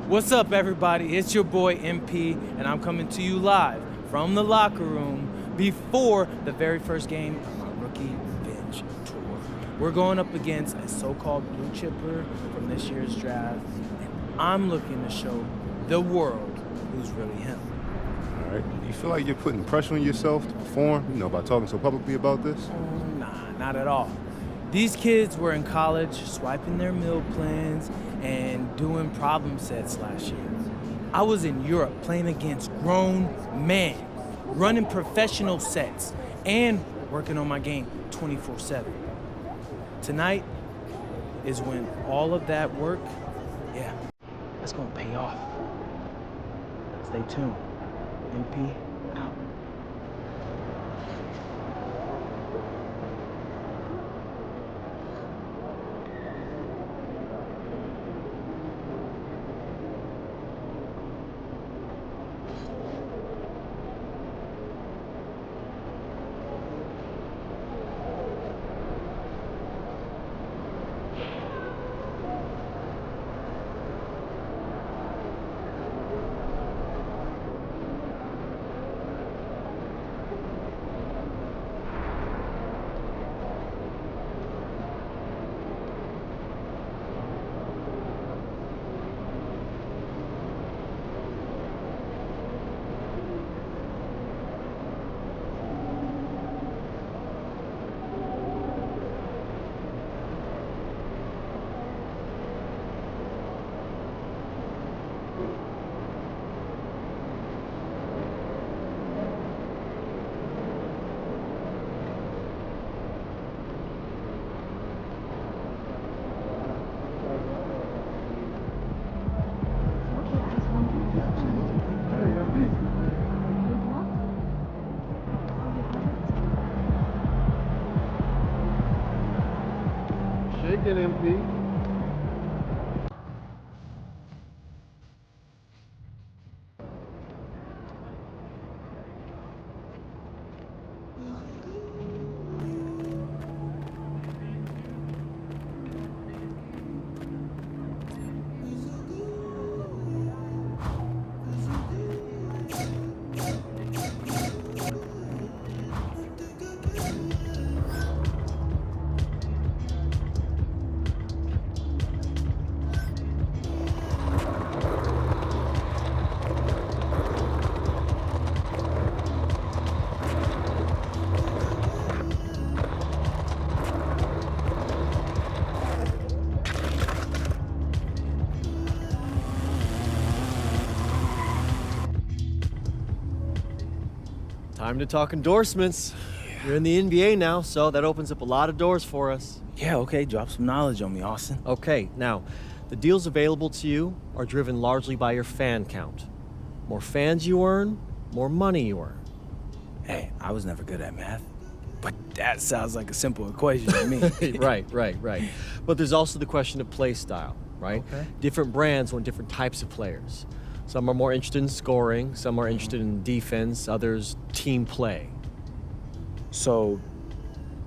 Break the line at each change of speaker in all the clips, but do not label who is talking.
What's up, everybody? It's your boy MP, and I'm coming to you live from the locker room before the very first game of my rookie binge tour. We're going up against a so-called blue chipper from this year's draft, and I'm looking to show the world who's really him.
All right. Do you feel like you're putting pressure on yourself to perform, by talking so publicly about this?
Nah, not at all. These kids were in college swiping their meal plans and doing problem sets last year. I was in Europe playing against grown men, running professional sets, and working on my game 24/7. Tonight is when all of that work, that's gonna pay off. Stay tuned. MP out.
Shake it, MP.
Time to talk endorsements. You're in the NBA now, so that opens up a lot of doors for us.
Yeah, okay, drop some knowledge on me, Austin.
Okay, now, the deals available to you are driven largely by your fan count. More fans you earn, more money you earn.
Hey, I was never good at math, but that sounds like a simple equation to me.
Right. But there's also the question of play style, right?
Okay.
Different brands want different types of players. Some are more interested in scoring, some are interested in defense, others team play.
So,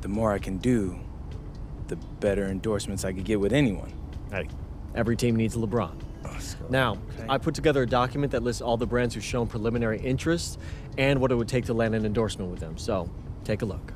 the more I can do, the better endorsements I could get with anyone.
Hey, every team needs a LeBron. Now,
okay.
I put together a document that lists all the brands who've shown preliminary interest and what it would take to land an endorsement with them. So, take a look.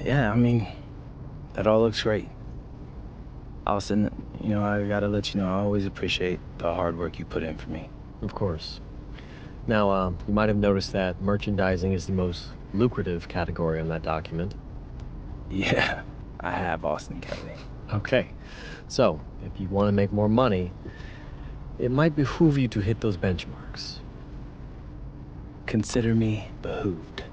Yeah, I mean, that all looks great. Austin, I gotta let you know, I always appreciate the hard work you put in for me.
Of course. Now, you might have noticed that merchandising is the most lucrative category on that document.
Yeah, I have, Austin Kelly.
Okay, so if you want to make more money, it might behoove you to hit those benchmarks.
Consider me behooved.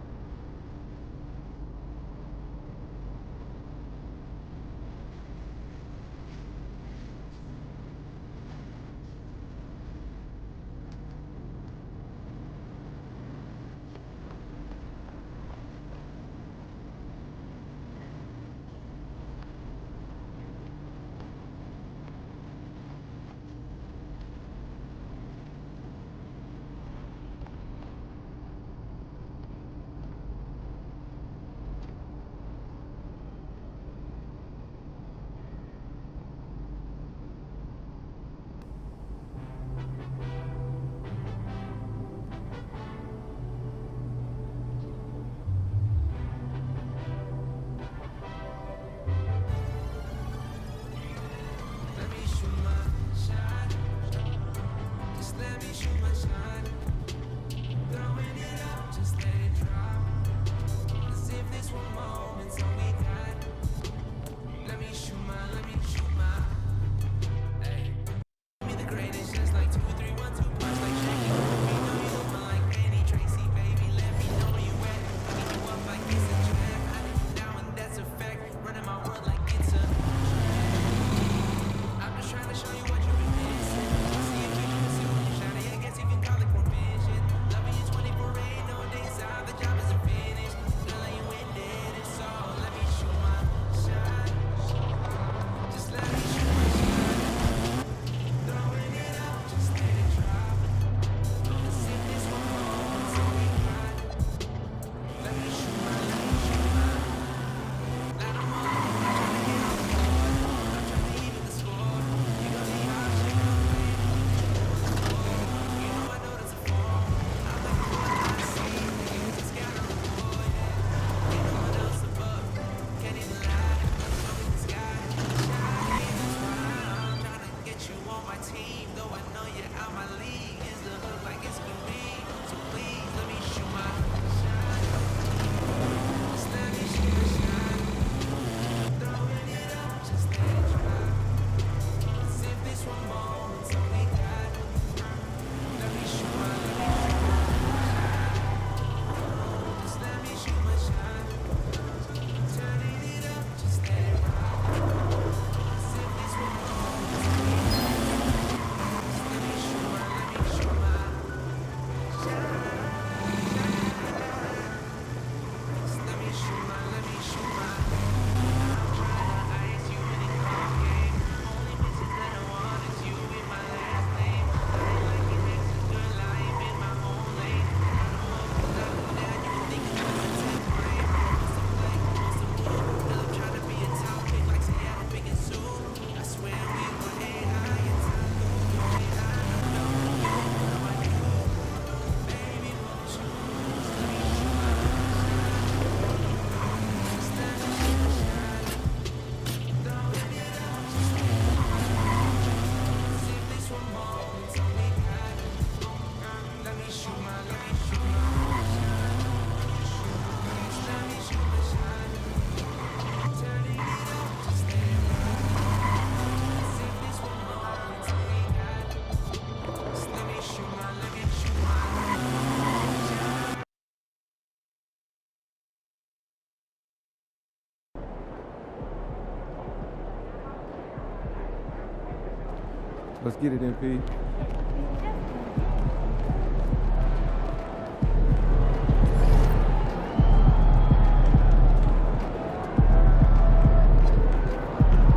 Let's get it, MP.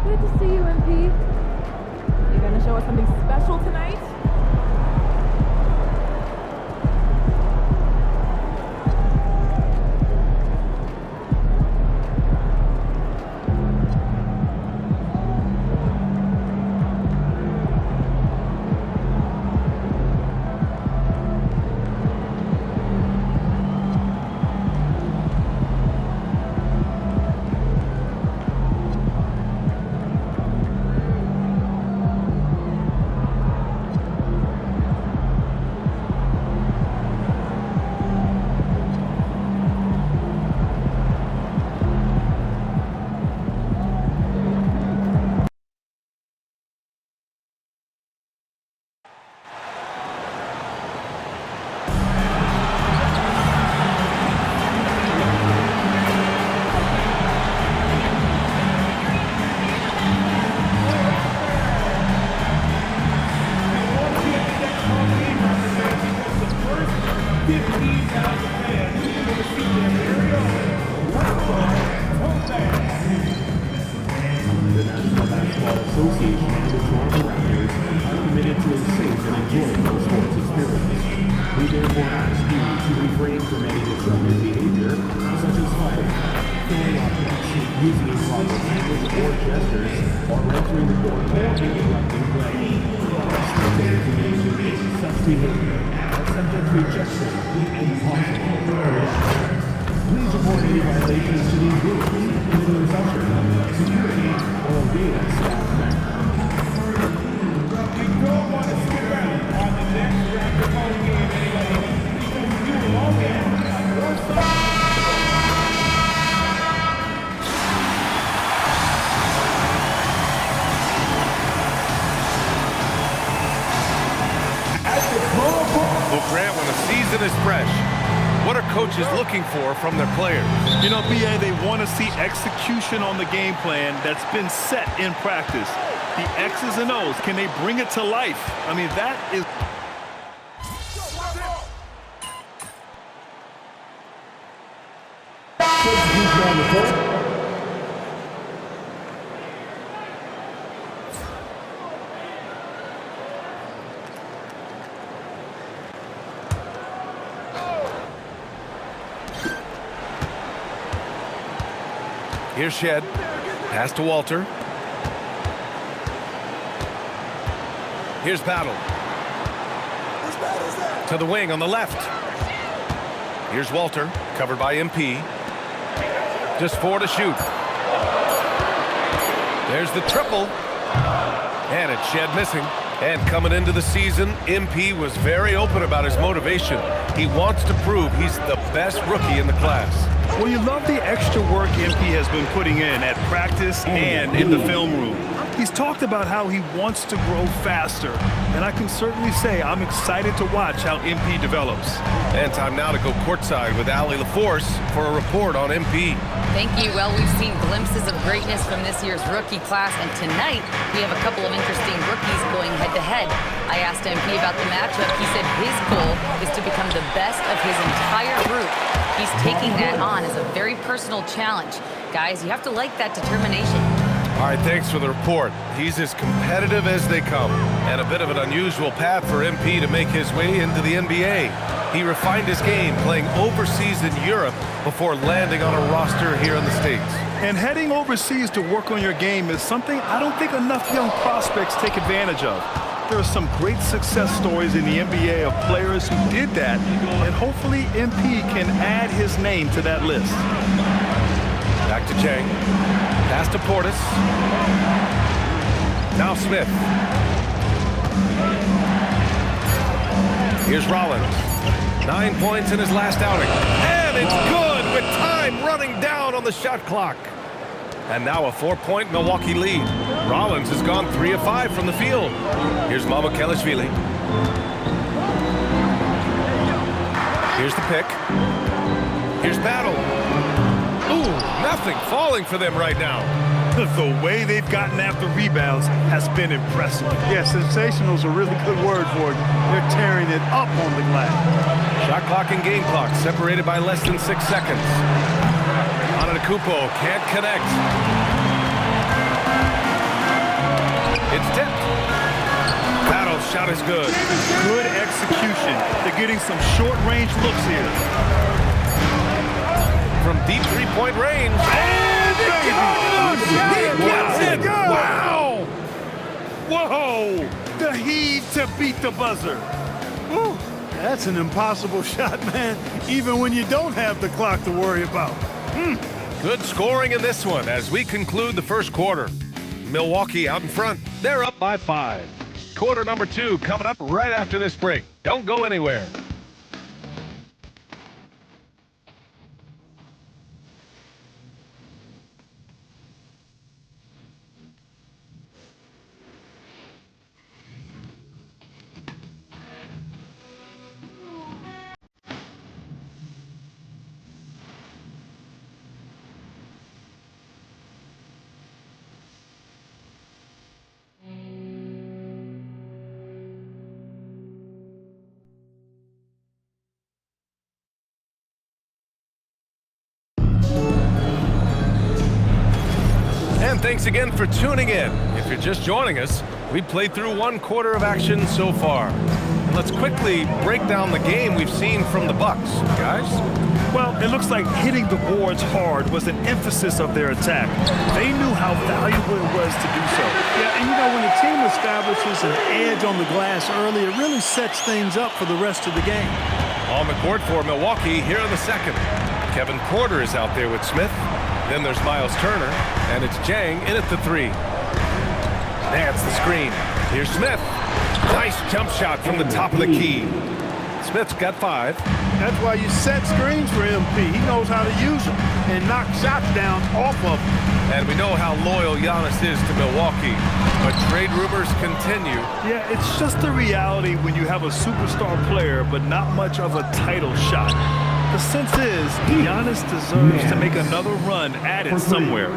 Good to see you, MP. You gonna show us something special tonight?
Association and the Toronto Raptors are committed to a safe and enjoyable sports experience. We therefore ask you to refrain from any disruptive behavior, such as fighting, throwing objects, using improper language or gestures, or entering the court or interrupting play. Spectators engaged in such behavior are subject to ejection and possible reaction. Please report any violations to these rules, either as usher, security, or real staff member. You don't want to skip out on the next Raptor home game anyway, because you will get more stuff.
Well, Grant, when a season is fresh, what are coaches looking for from their players?
You know, BA, they want to see execution on the game plan that's been set in practice. The X's and O's, can they bring it to life? I mean, that is...
Here's Shed. Pass to Walter. Here's Battle. To the wing on the left. Here's Walter, covered by MP. Just 4 to shoot. There's the triple. And it's Shed missing. And coming into the season, MP was very open about his motivation. He wants to prove he's the best rookie in the class.
Well, you love the extra work MP has been putting in at practice and in the film room. He's talked about how he wants to grow faster, and I can certainly say I'm excited to watch how MP develops.
And time now to go courtside with Allie LaForce for a report on MP.
Thank you. Well, we've seen glimpses of greatness from this year's rookie class, and tonight we have a couple of interesting rookies going head-to-head. I asked MP about the matchup. He said his goal is to become the best of his entire group. He's taking that on as a very personal challenge. Guys, you have to like that determination.
All right, thanks for the report. He's as competitive as they come, and a bit of an unusual path for MP to make his way into the NBA. He refined his game playing overseas in Europe before landing on a roster here in the States.
And heading overseas to work on your game is something I don't think enough young prospects take advantage of. There are some great success stories in the NBA of players who did that, and hopefully MP can add his name to that list.
Back to Chang. Pass to Portis. Now Smith. Here's Rollins. 9 points in his last outing. And it's good with time running down on the shot clock. And now a 4-point Milwaukee lead. Rollins has gone 3 of 5 from the field. Here's Mamukelashvili. Here's the pick. Here's Battle. Ooh, nothing falling for them right now.
The way they've gotten after rebounds has been impressive. Yeah, sensational is a really good word for it. They're tearing it up on the glass.
Shot clock and game clock separated by less than 6 seconds. Antetokounmpo can't connect. It's tipped. Battle shot is good.
Good execution. They're getting some short-range looks here.
From deep three-point range. And it gets it! Wow!
Whoa! The heave to beat the buzzer.
Whew. That's an impossible shot, man, even when you don't have the clock to worry about.
Good scoring in this one as we conclude the first quarter. Milwaukee out in front. They're up by 5. Quarter number 2 coming up right after this break. Don't go anywhere. And thanks again for tuning in. If if you're just joining us, we've played through 1 quarter of action so far. And let's quickly break down the game we've seen from the Bucks, guys.
Well, it looks like hitting the boards hard was an emphasis of their attack. They knew how valuable it was to do so.
Yeah, and you know, when a team establishes an edge on the glass early, it really sets things up for the rest of the game.
On the court for Milwaukee here in the second. Kevin Porter is out there with Smith. Then there's Miles Turner, and it's Jang in at the 3. That's the screen. Here's Smith. Nice jump shot from the top of the key. Smith's got 5.
That's why you set screens for MP. He knows how to use them and knock shots down off of them.
And we know how loyal Giannis is to Milwaukee, but trade rumors continue.
Yeah, it's just the reality when you have a superstar player but not much of a title shot. The sense is Giannis deserves to make another run at it somewhere.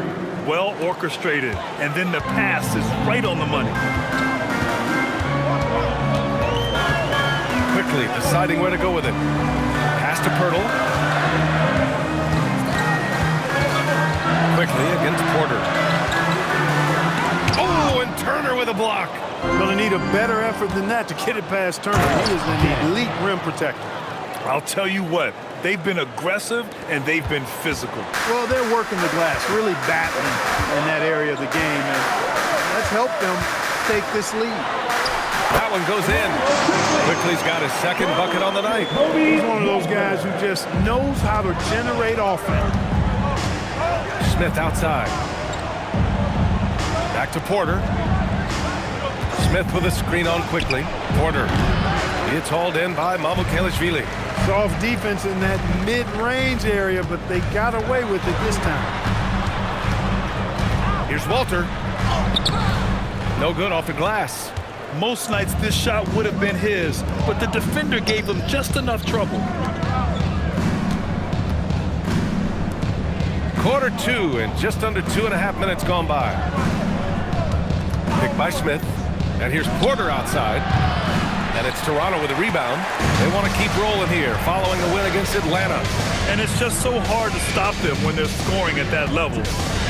Well orchestrated, and then the pass is right on the money.
Quickly deciding where to go with it. Pass to Pirtle. Quickly against Porter. Oh, and Turner with a block.
Gonna need a better effort than that to get it past Turner. He is an elite rim protector.
I'll tell you what, they've been aggressive and they've been physical.
Well, they're working the glass, really battling in that area of the game, and that's helped them take this lead.
That one goes in. Quickly's got his second bucket on the night.
He's one of those guys who just knows how to generate offense.
Smith outside. Back to Porter. Smith with a screen on Quickly. Porter. It's hauled in by Mamukelashvili.
Soft defense in that mid-range area, but they got away with it this time.
Here's Walter. No good off the glass.
Most nights this shot would have been his, but the defender gave him just enough trouble.
Quarter 2 and just under 2.5 minutes gone by. Picked by Smith. And here's Porter outside. And it's Toronto with a rebound. They want to keep rolling here following the win against Atlanta.
And it's just so hard to stop them when they're scoring at that level.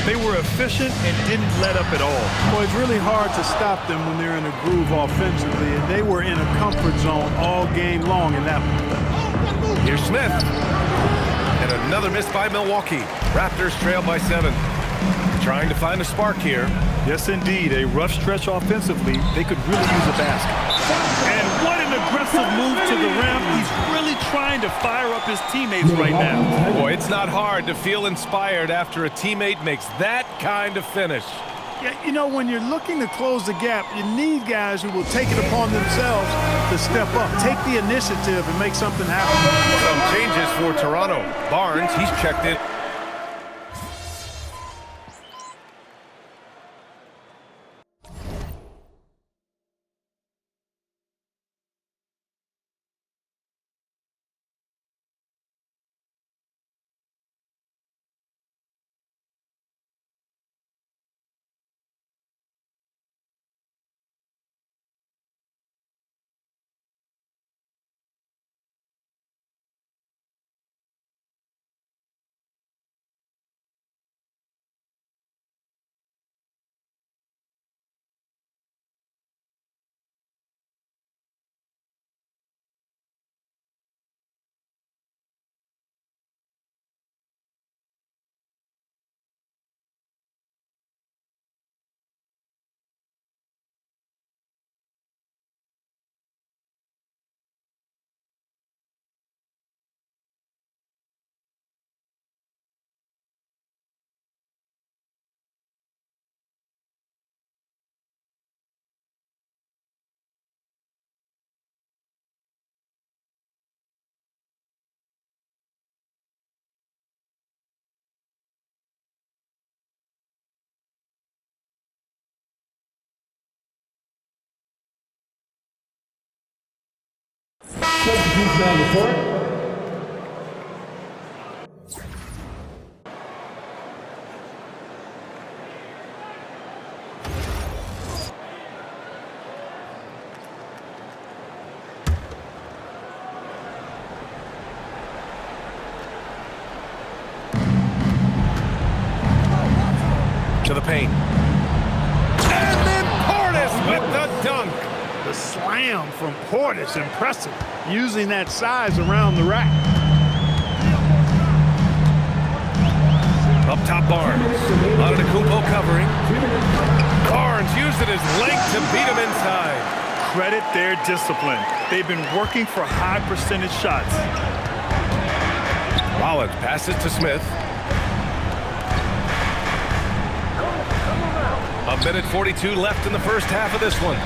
They were efficient and didn't let up at all.
Well, it's really hard to stop them when they're in a groove offensively, and they were in a comfort zone all game long in that one.
Here's Smith. And another miss by Milwaukee. Raptors trail by 7. Trying to find a spark here.
Yes, indeed. A rough stretch offensively. They could really use a basket. And what an aggressive move to the rim. He's really trying to fire up his teammates right now.
Boy, it's not hard to feel inspired after a teammate makes that kind of finish.
Yeah, you know, when you're looking to close the gap, you need guys who will take it upon themselves to step up, take the initiative, and make something happen.
Some changes for Toronto. Barnes, he's checked in.
Substitutes down the court.
To the paint.
And
with the dunk.
The slam from Portis, impressive. Using that size around the rack.
Up top, Barnes. Antetokounmpo covering. Barnes using his length to beat him inside.
Credit their discipline. They've been working for high percentage shots.
Rollins passes to Smith. A minute 42 left in the first half of this one.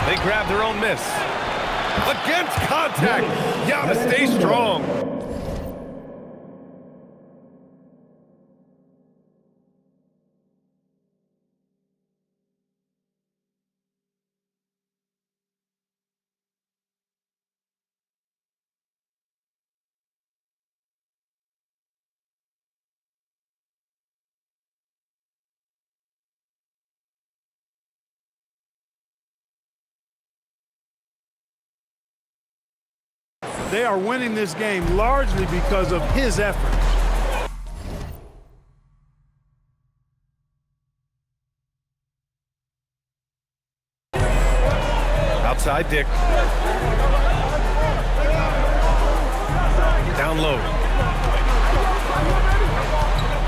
They grab their own miss. Against contact. Gotta stay strong.
They are winning this game largely because of his effort.
Outside Dick. Down low.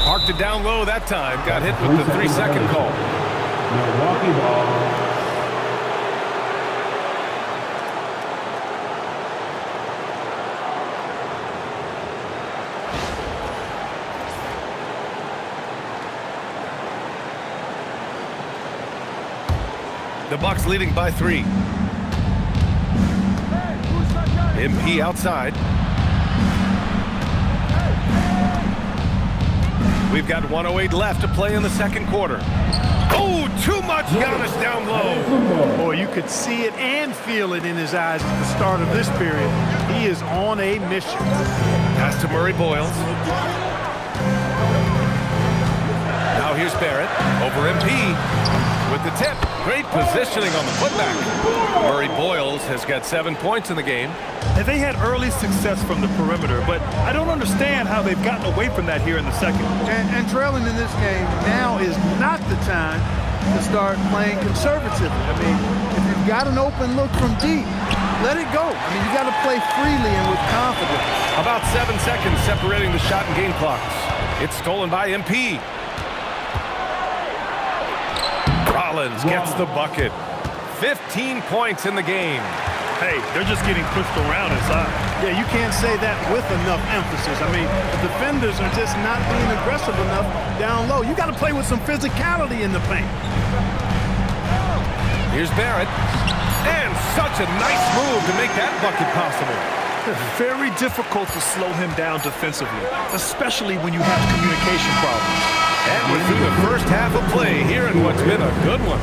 Parked it down low that time. Got hit with the 3-second call.
Milwaukee ball.
The Bucks leading by 3. MP outside. We've got 1:08 left to play in the second quarter. Oh, too much Giannis down low.
Boy, you could see it and feel it in his eyes at the start of this period. He is on a mission.
Pass to Murray Boyles. Now here's Barrett over MP with the tip. Great positioning on the putback. Murray Boyles has got 7 points in the game.
And they had early success from the perimeter, but I don't understand how they've gotten away from that here in the second.
And trailing in this game, now is not the time to start playing conservatively. I mean, if you've got an open look from deep, let it go. I mean, you got to play freely and with confidence.
About 7 seconds separating the shot and game clocks. It's stolen by MP. Rollins gets the bucket. 15 points in the game.
Hey, they're just getting pushed around inside.
Yeah, you can't say that with enough emphasis. I mean, the defenders are just not being aggressive enough down low. You got to play with some physicality in the paint.
Here's Barrett. And such a nice move to make that bucket possible.
Very difficult to slow him down defensively, especially when you have communication problems.
And we're through the first half of play here in what's been a good one.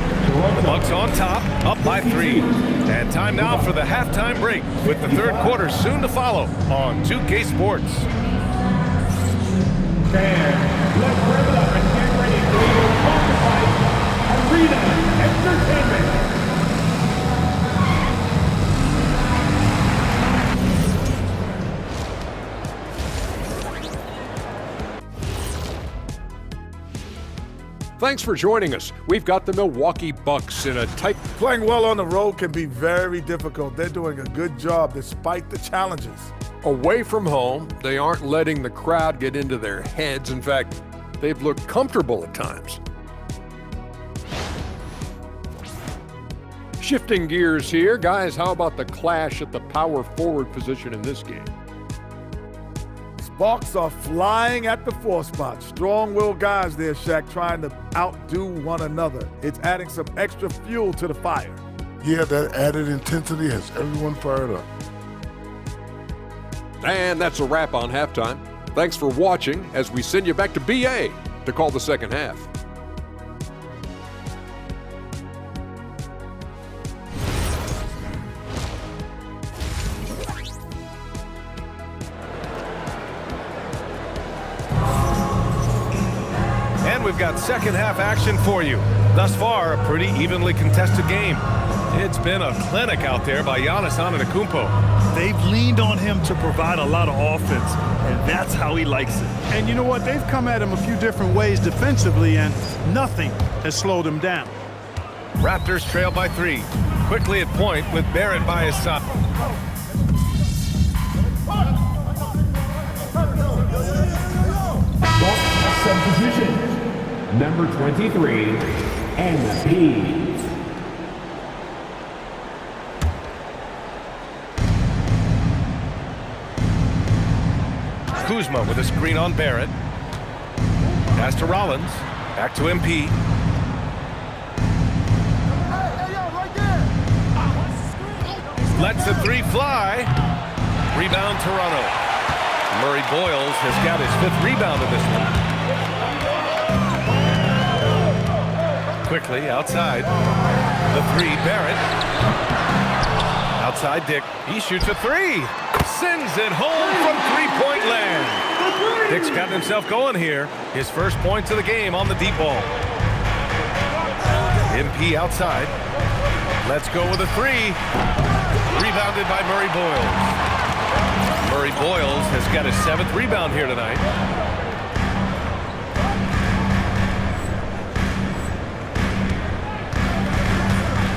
The Bucks on top, up by 3. And time now for the halftime break with the third quarter soon to follow on 2K Sports.
Fans, let's rev it up and get ready for your Fight Arena Entertainment.
Thanks for joining us. We've got the Milwaukee Bucks in a tight...
Playing well on the road can be very difficult. They're doing a good job despite the challenges.
Away from home, they aren't letting the crowd get into their heads. In fact, they've looked comfortable at times. Shifting gears here, guys, how about the clash at the power forward position in this game?
Bucks are flying at the 4 spot. Strong-willed guys there, Shaq, trying to outdo one another. It's adding some extra fuel to the fire.
Yeah, that added intensity has everyone fired up.
And that's a wrap on halftime. Thanks for watching as we send you back to BA to call the second half.
We've got second half action for you. Thus far, a pretty evenly contested game. It's been a clinic out there by Giannis Antetokounmpo.
They've leaned on him to provide a lot of offense, and that's how he likes it.
And you know what? They've come at him a few different ways defensively, and nothing has slowed him down.
Raptors trail by 3. Quickly at point with Barrett by his side.
Bucks substitution. Number 23, MP.
Kuzma with a screen on Barrett. Pass to Rollins. Back to MP. Lets the 3 fly. Rebound Toronto. Murray Boyles has got his 5th rebound in this one. Quickly outside. The 3, Barrett. Outside Dick. He shoots a 3. Sends it home from 3-point land. Dick's got himself going here. His first points of the game on the deep ball. MP outside. Let's go with a 3. Rebounded by Murray Boyles. Murray Boyles has got his 7th rebound here tonight.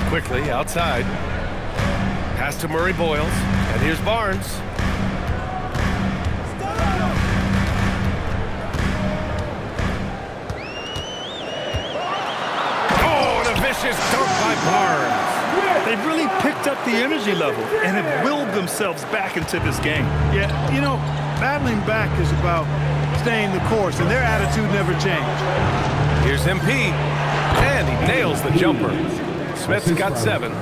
Quickly outside. Pass to Murray Boyles. And here's Barnes. Oh, and a vicious dunk by Barnes.
They've really picked up the energy level and have willed themselves back into this game.
Yeah, you know, battling back is about staying the course, and their attitude never changed.
Here's MP, and he nails the jumper. Smith's got 7.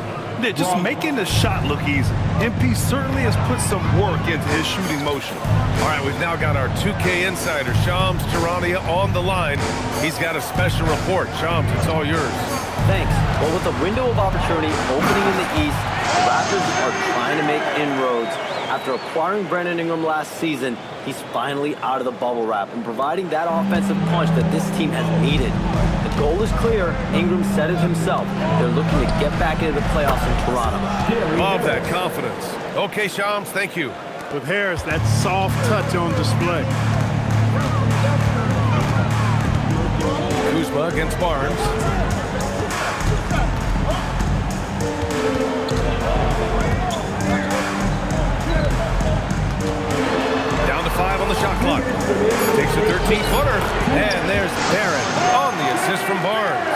They're just making the shot look easy. MP certainly has put some work into his shooting motion.
All right, we've now got our 2K insider, Shams Charania, on the line. He's got a special report. Shams, it's all yours.
Thanks. Well, with a window of opportunity opening in the East, the Raptors are trying to make inroads. After acquiring Brandon Ingram last season, he's finally out of the bubble wrap and providing that offensive punch that this team has needed. The goal is clear. Ingram said it himself. They're looking to get back into the playoffs in Toronto.
Love that confidence. Okay, Shams, thank you.
With Harris, that soft touch on display.
Kuzma against Barnes. Down to 5 on the shot clock. Takes a 13-footer. And there's Barrett on the assist from Barnes.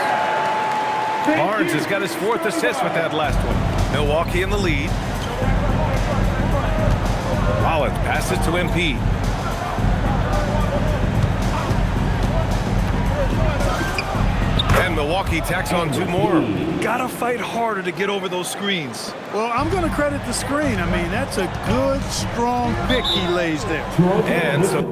Barnes has got his 4th assist with that last one. Milwaukee in the lead. Rollins passes to MP. And Milwaukee tacks on 2 more.
Gotta fight harder to get over those screens.
Well, I'm going to credit the screen. I mean, that's a good, strong pick he lays there.
And so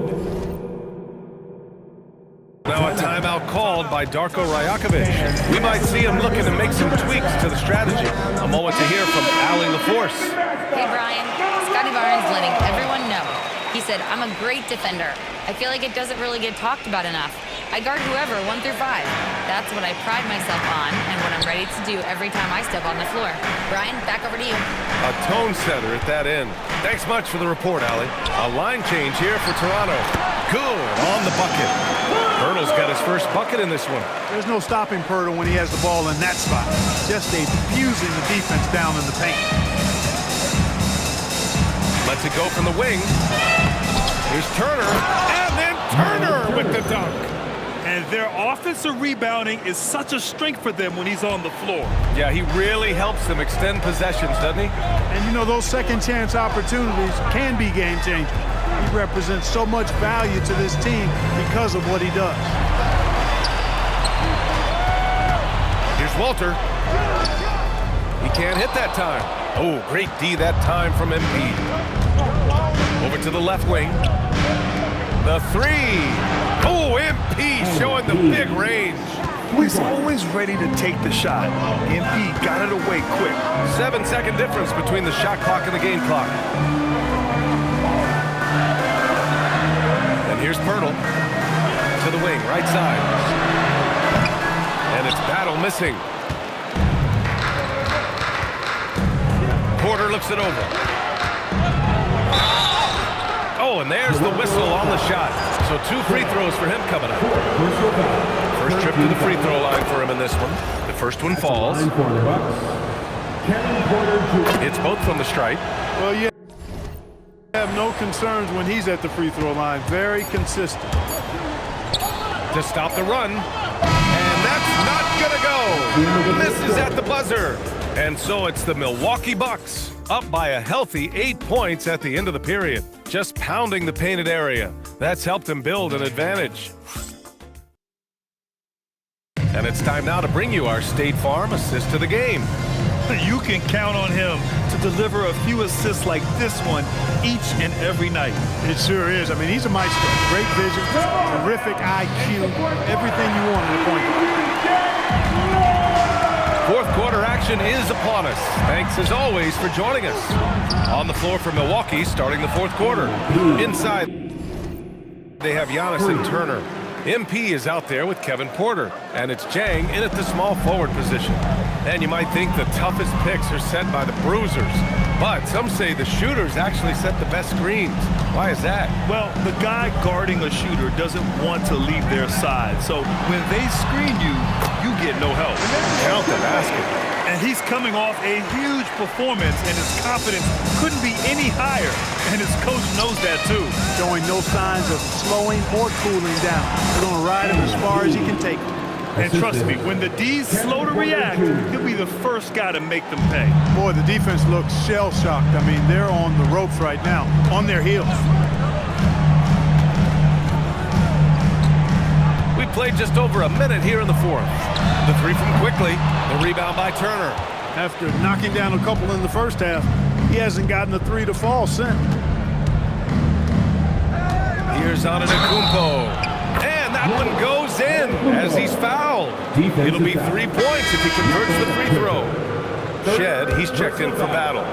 now a timeout called by Darko Rajakovic. We might see him looking to make some tweaks to the strategy. A moment to hear from Ali LaForce.
Hey, Brian. Scotty Barnes letting everyone know. He said, I'm a great defender. I feel like it doesn't really get talked about enough. I guard whoever, 1 through 5. That's what I pride myself on and what I'm ready to do every time I step on the floor. Brian, back over to you.
A tone setter at that end. Thanks much for the report, Ali. A line change here for Toronto. Good on the bucket. Pirtle's got his first bucket in this one.
There's no stopping Pirtle when he has the ball in that spot. Just abusing the defense down in the paint.
Lets it go from the wing. Here's Turner, and then Turner with the dunk.
And their offensive rebounding is such a strength for them when he's on the floor.
Yeah, he really helps them extend possessions, doesn't he?
And you know, those second chance opportunities can be game changing. He represents so much value to this team because of what he does.
Here's Walter. He can't hit that time. Oh, great D that time from MP. Over to the left wing. The 3. Oh, MP showing the big range.
He's always ready to take the shot. MP got it away quick.
7-second difference between the shot clock and the game clock. And here's Pirtle to the wing, right side. And it's Battle missing. Porter looks it over. Oh, and there's the whistle on the shot. So 2 free throws for him coming up. For First trip to the free throw line for him in this one. The first one falls. It's both from the stripe.
Well, you have no concerns when he's at the free throw line. Very consistent.
To stop the run. And that's not gonna go. Misses at the buzzer. And so it's the Milwaukee Bucks, up by a healthy 8 points at the end of the period. Just pounding the painted area. That's helped him build an advantage. And it's time now to bring you our State Farm assist to the game.
You can count on him to deliver a few assists like this one each and every night.
It sure is. I mean, he's a maestro. Great vision, terrific IQ, everything you want in a point guard.
Fourth quarter action is upon us. Thanks as always for joining us. On the floor for Milwaukee starting the fourth quarter. Inside, they have Giannis and Turner. MP is out there with Kevin Porter, and it's Jang in at the small forward position. And you might think the toughest picks are set by the bruisers, but some say the shooters actually set the best screens. Why is that?
Well, the guy guarding a shooter doesn't want to leave their side, so when they screen you, you get no help.
Count the basket.
And he's coming off a huge performance, and his confidence couldn't be any higher. And his coach knows that, too.
Showing no signs of slowing or cooling down. They're going to ride him as far as he can take him.
And trust me, when the D's slow to react, he'll be the first guy to make them pay.
Boy, the defense looks shell-shocked. I mean, they're on the ropes right now, on their heels.
We played just over a minute here in the fourth. The three from Quickly, the rebound by Turner.
After knocking down a couple in the first half, he hasn't gotten a three to fall since.
Here's Antetokounmpo. And that one goes in as he's fouled. It'll be 3 points if he converts the free throw. Shed, he's checked in for Battle.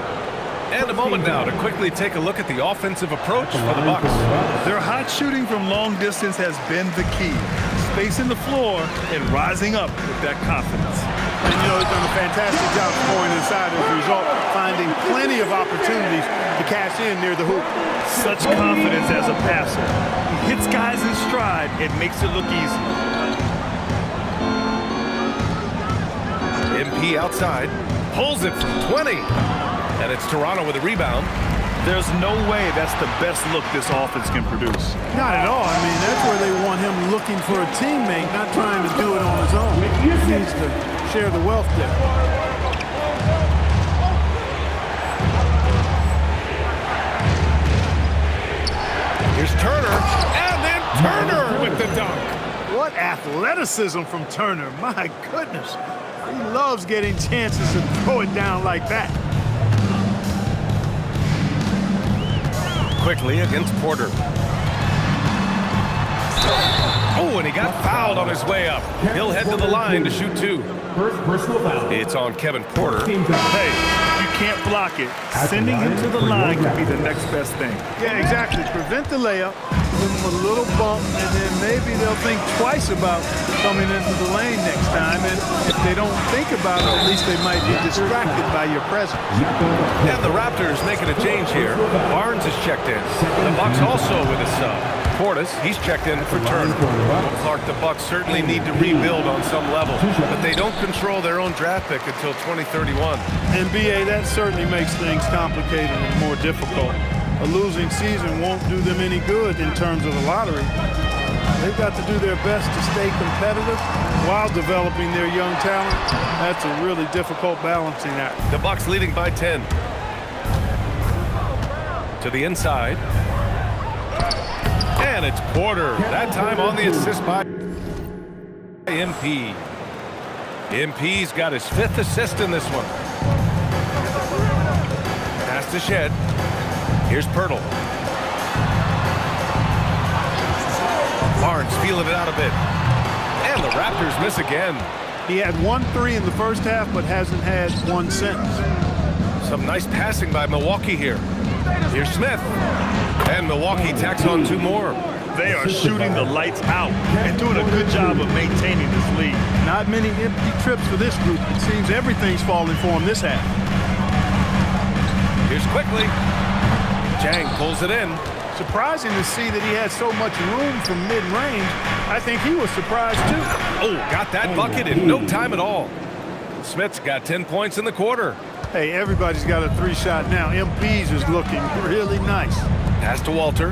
And a moment now to quickly take a look at the offensive approach for the Bucks.
Their hot shooting from long distance has been the key. Spacing the floor and rising up with that confidence.
And you know, he's done a fantastic job scoring inside as a result, finding plenty of opportunities to cash in near the hoop.
Such confidence as a passer. He hits guys in stride and makes it look easy.
MP outside, pulls it from 20. And it's Toronto with a rebound.
There's no way that's the best look this offense can produce.
Not at all. I mean, that's where they want him looking for a teammate, not trying to do it on his own. He needs to share the wealth there.
Here's Turner, and then Turner with the dunk.
What athleticism from Turner. My goodness. He loves getting chances to throw it down like that.
Quickly against Porter. Oh, and he got fouled on his way up. He'll head to the line to shoot two. It's on Kevin Porter.
Hey, you can't block it. Sending him to the line could be the next best thing.
Yeah, exactly. Prevent the layup, give him a little bump, and then maybe they'll think twice about coming into the lane next time. And if they don't think about it, at least they might be distracted by your presence.
And the Raptors making a change here. Barnes is checked in. The Bucks also with a sub. Portis, he's checked in for Turner. Clark, the Bucks certainly need to rebuild on some level, but they don't control their own draft pick until 2031.
And BA, that certainly makes things complicated and more difficult. A losing season won't do them any good in terms of the lottery. They've got to do their best to stay competitive while developing their young talent. That's a really difficult balancing act.
The Bucks leading by 10. To the inside. And it's Porter. That time on the assist by MP. MP's got his 5th assist in this one. Pass to Shed. Here's Pirtle. Barnes feeling it out a bit. And the Raptors miss again.
He had 1 3 in the first half, but hasn't had one since.
Some nice passing by Milwaukee here. Here's Smith. And Milwaukee tacks on 2 more.
They are shooting the lights out and doing a good job of maintaining this lead.
Not many empty trips for this group. It seems everything's falling for them this half.
Here's Quickly. Jang pulls it in.
Surprising to see that he had so much room from mid-range. I think he was surprised too.
Oh, got that bucket in no time at all. Smith's got 10 points in the quarter.
Hey, everybody's got a 3-shot now. MP's is looking really nice.
Pass to Walter.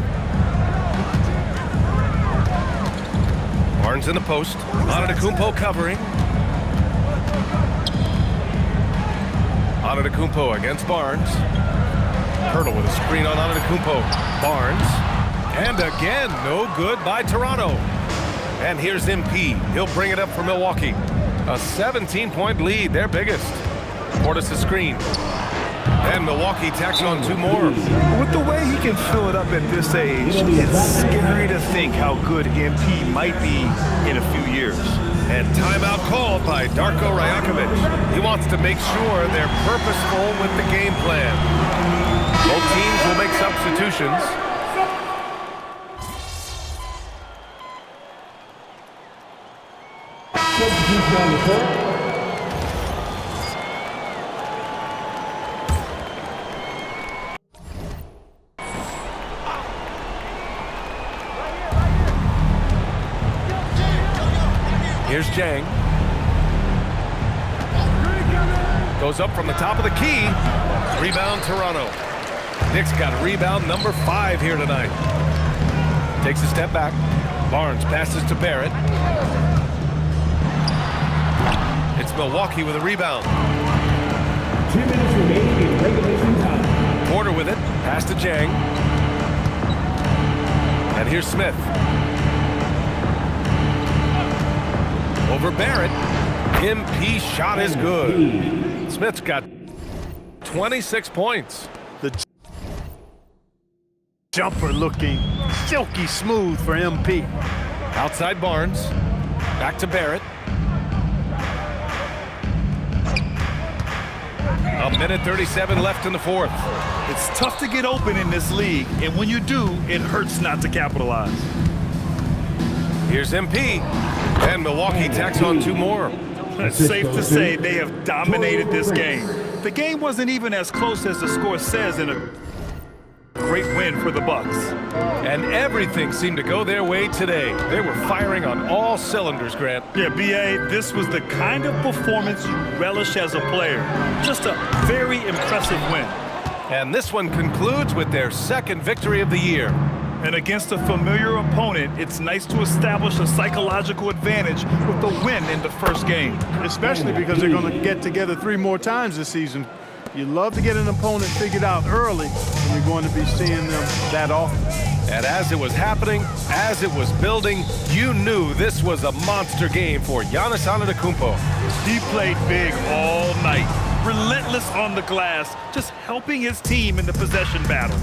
Barnes in the post. Antetokounmpo covering. Antetokounmpo against Barnes. Hurdle with a screen on Antetokounmpo. Barnes. And again, no good by Toronto. And here's MP. He'll bring it up for Milwaukee. A 17-point lead, their biggest. Portis a screen. And Milwaukee tacks on 2 more.
With the way he can fill it up at this age, it's scary to think how good MP might be in a few years.
And timeout called by Darko Rajakovic. He wants to make sure they're purposeful with the game plan. Both teams will make substitutions. Here's Jang. Goes up from the top of the key. Rebound Toronto. Nick's got rebound number 5 here tonight. Takes a step back. Barnes passes to Barrett. It's Milwaukee with a rebound.
2 minutes remaining in regulation time.
Porter with it. Pass to Jang. And here's Smith. Over Barrett. MP shot is good. Smith's got 26 points.
The jumper looking silky smooth for MP.
Outside Barnes. Back to Barrett. A minute 37 left in the 4th.
It's tough to get open in this league, and when you do, it hurts not to capitalize.
Here's MP. And Milwaukee tacks on 2 more.
It's safe to say they have dominated this game. The game wasn't even as close as the score says in a great win for the Bucks.
And everything seemed to go their way today. They were firing on all cylinders, Grant.
Yeah, B.A., this was the kind of performance you relish as a player. Just a very impressive win.
And this one concludes with their 2nd victory of the year.
And against a familiar opponent, it's nice to establish a psychological advantage with the win in the first game. Especially because they're going to get together 3 more times this season. You love to get an opponent figured out early, and you're going to be seeing them that often.
And as it was happening, as it was building, you knew this was a monster game for Giannis Antetokounmpo.
He played big all night, relentless on the glass, just helping his team in the possession battle.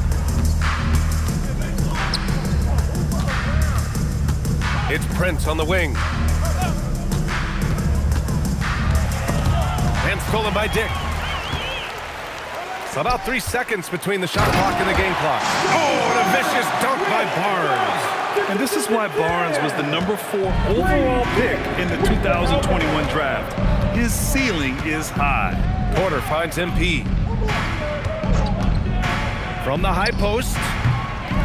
It's Prince on the wing. And stolen by Dick. It's about 3 seconds between the shot clock and the game clock. Oh, and a vicious dunk by Barnes.
And this is why Barnes was the number 4 overall pick in the 2021 draft. His ceiling is high.
Porter finds MP. From the high post,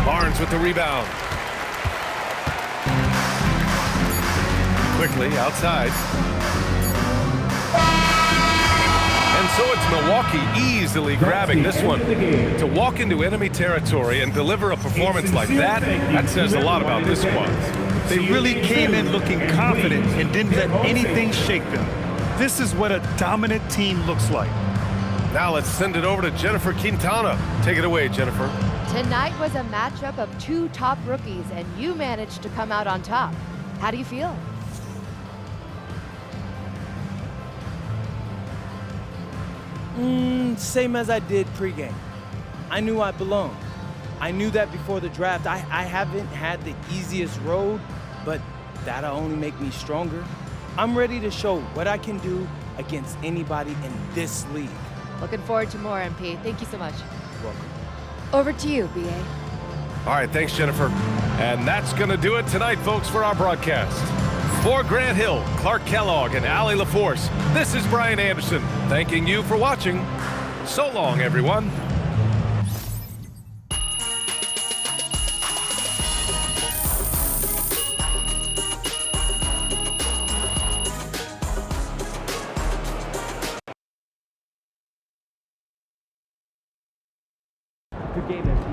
Barnes with the rebound. Quickly outside. And so it's Milwaukee easily grabbing this one. To walk into enemy territory and deliver a performance like that, that says a lot about this squad.
They really came in looking confident and didn't let anything shake them. This is what a dominant team looks like.
Now let's send it over to Jennifer Quintana. Take it away, Jennifer.
Tonight was a matchup of 2 top rookies, and you managed to come out on top. How do you feel?
Same as I did pregame. I knew I belonged. I knew that before the draft. I haven't had the easiest road, but that'll only make me stronger. I'm ready to show what I can do against anybody in this league.
Looking forward to more, MP. Thank you so much.
Welcome.
Over to you, B.A.
All right, thanks, Jennifer. And that's going to do it tonight, folks, for our broadcast. For Grant Hill, Clark Kellogg, and Allie LaForce, this is Brian Anderson, thanking you for watching. So long, everyone.
game, MP.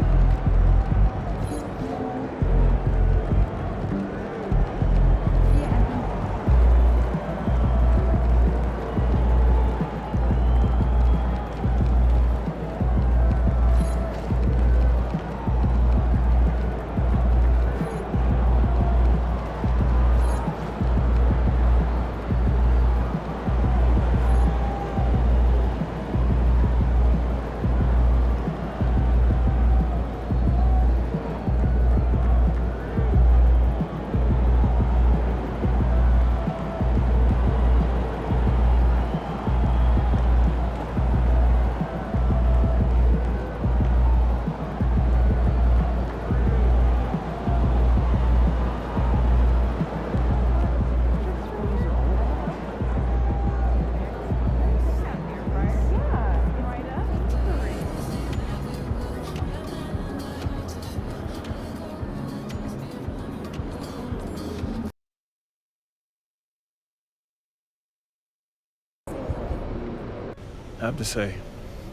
I have to say,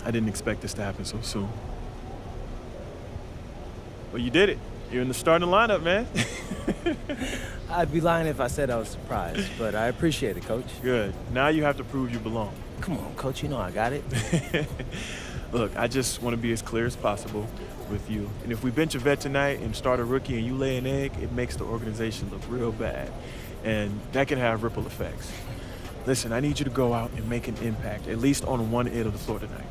I didn't expect this to happen so soon. Well, you did it. You're in the starting lineup, man.
I'd be lying if I said I was surprised, but I appreciate it, Coach.
Good. Now you have to prove you belong.
Come on, Coach, you know I got it.
Look, I just want to be as clear as possible with you. And if we bench a vet tonight and start a rookie and you lay an egg, it makes the organization look real bad. And that can have ripple effects. Listen, I need you to go out and make an impact, at least on one end of the floor tonight.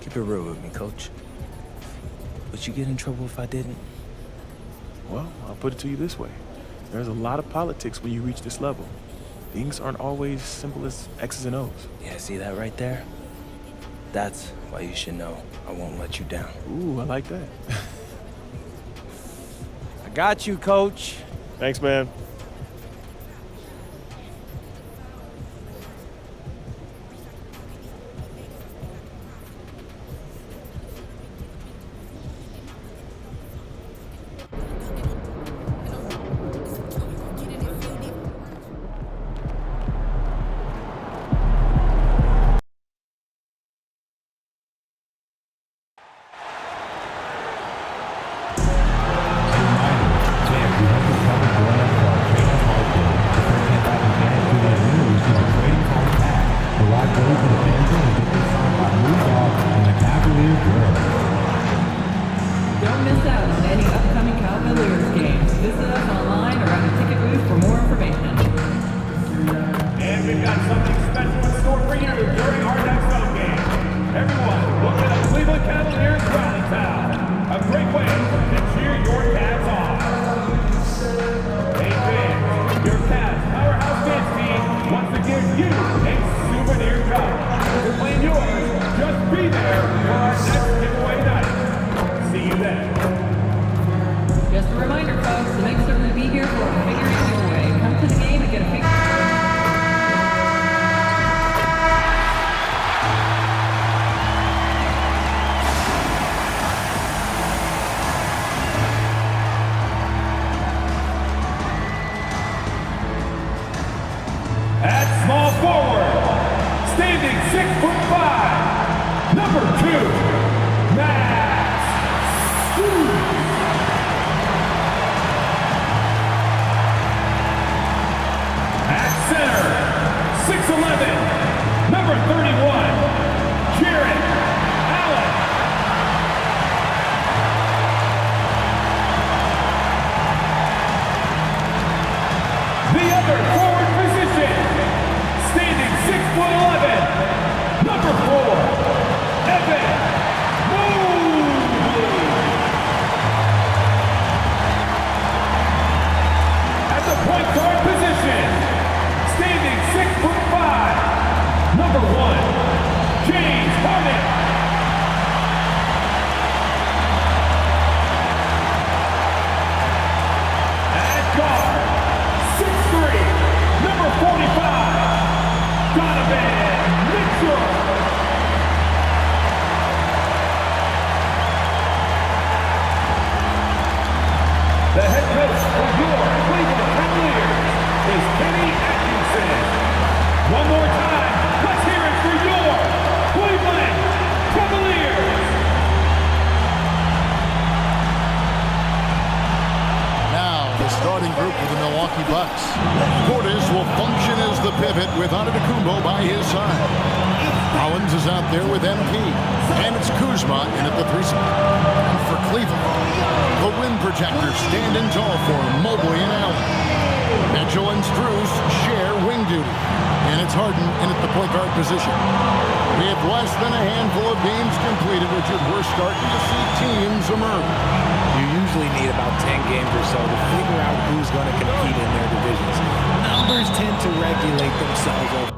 Keep it real with me, Coach. Would you get in trouble if I didn't?
Well, I'll put it to you this way. There's a lot of politics when you reach this level. Things aren't always simple as X's and O's.
Yeah, see that right there? That's why you should know I won't let you down.
Ooh, I like that.
I got you, Coach.
Thanks, man.
Don't miss out on any upcoming Cavaliers games. Visit us online or at a ticket booth for more information.
And we've got something special in store for you during our next home game. Everyone, look at the Cleveland Cavaliers Rally Town. A great way to cheer your Cavs on. Hey fans, your Cavs Powerhouse Dance Team wants to give you a souvenir cup. To claim yours, just be there for our next giveaway night. See you then.
Just a reminder, folks, to make certain to be here for a figure giveaway. Come to the game and get a figure.
At small forward, standing 6'5", number 2, Max Hughes. At center, 6'11", number 31, Jared Allen. The other forward position, standing 6'11", number 4, Evan Mobley. At the point guard position, standing 6'5", number 1, James Harden. At guard, 6'3", number 45, Donovan Mitchell. The head coach of your Cleveland Cavaliers,
starting group for the Milwaukee Bucks. Portis will function as the pivot with Antetokounmpo by his side. Collins is out there with MP. And it's Kuzma in at the 3 spot. And for Cleveland, the rim protectors standing tall for Mobley and Allen. Mitchell and Strus share wing duty. And it's Harden in at the point guard position. With less than a handful of games completed, Richard, we're starting to see teams emerge.
You usually need about 10 games or so to figure out who's going to compete in their divisions. Numbers tend to regulate themselves over.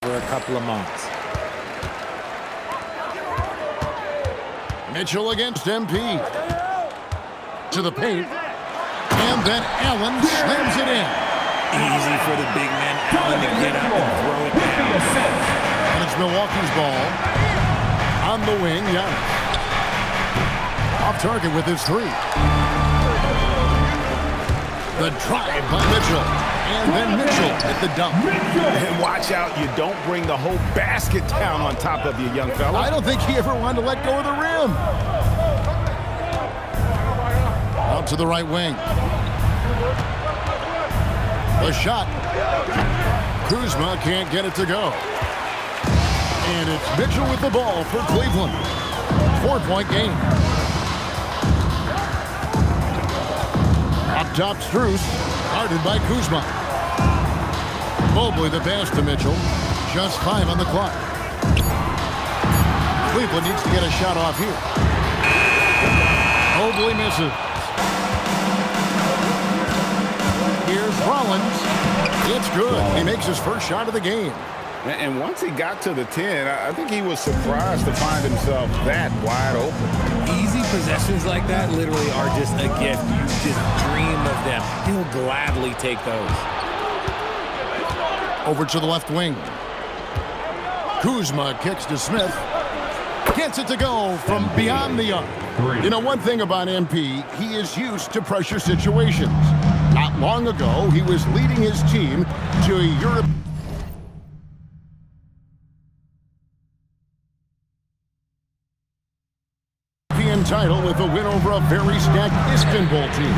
For a couple of months.
Mitchell against MP. To the paint. And then Allen slams it in.
Easy for the big man Allen to get up and throw it down.
And it's Milwaukee's ball. On the wing, Giannis. Off target with his 3. The drive by Mitchell. And then Mitchell at the dump.
And watch out, you don't bring the whole basket down on top of you, young fella.
I don't think he ever wanted to let go of the rim. Out to the right wing. The shot. Kuzma can't get it to go. And it's Mitchell with the ball for Cleveland. 4-point game. Up top, Strus. Guarded by Kuzma. Mobley the pass to Mitchell. Just 5 on the clock. Cleveland needs to get a shot off here. Mobley misses. Here's Rollins. It's good. He makes his first shot of the game.
And once he got to the 10, I think he was surprised to find himself that wide open.
Easy possessions like that literally are just a gift. You just dream of them. He'll gladly take those.
Over to the left wing. Kuzma kicks to Smith. Gets it to go from beyond the arc. You know, one thing about MP, he is used to pressure situations. Not long ago, he was leading his team to a European title with a win over a very stacked Istanbul team.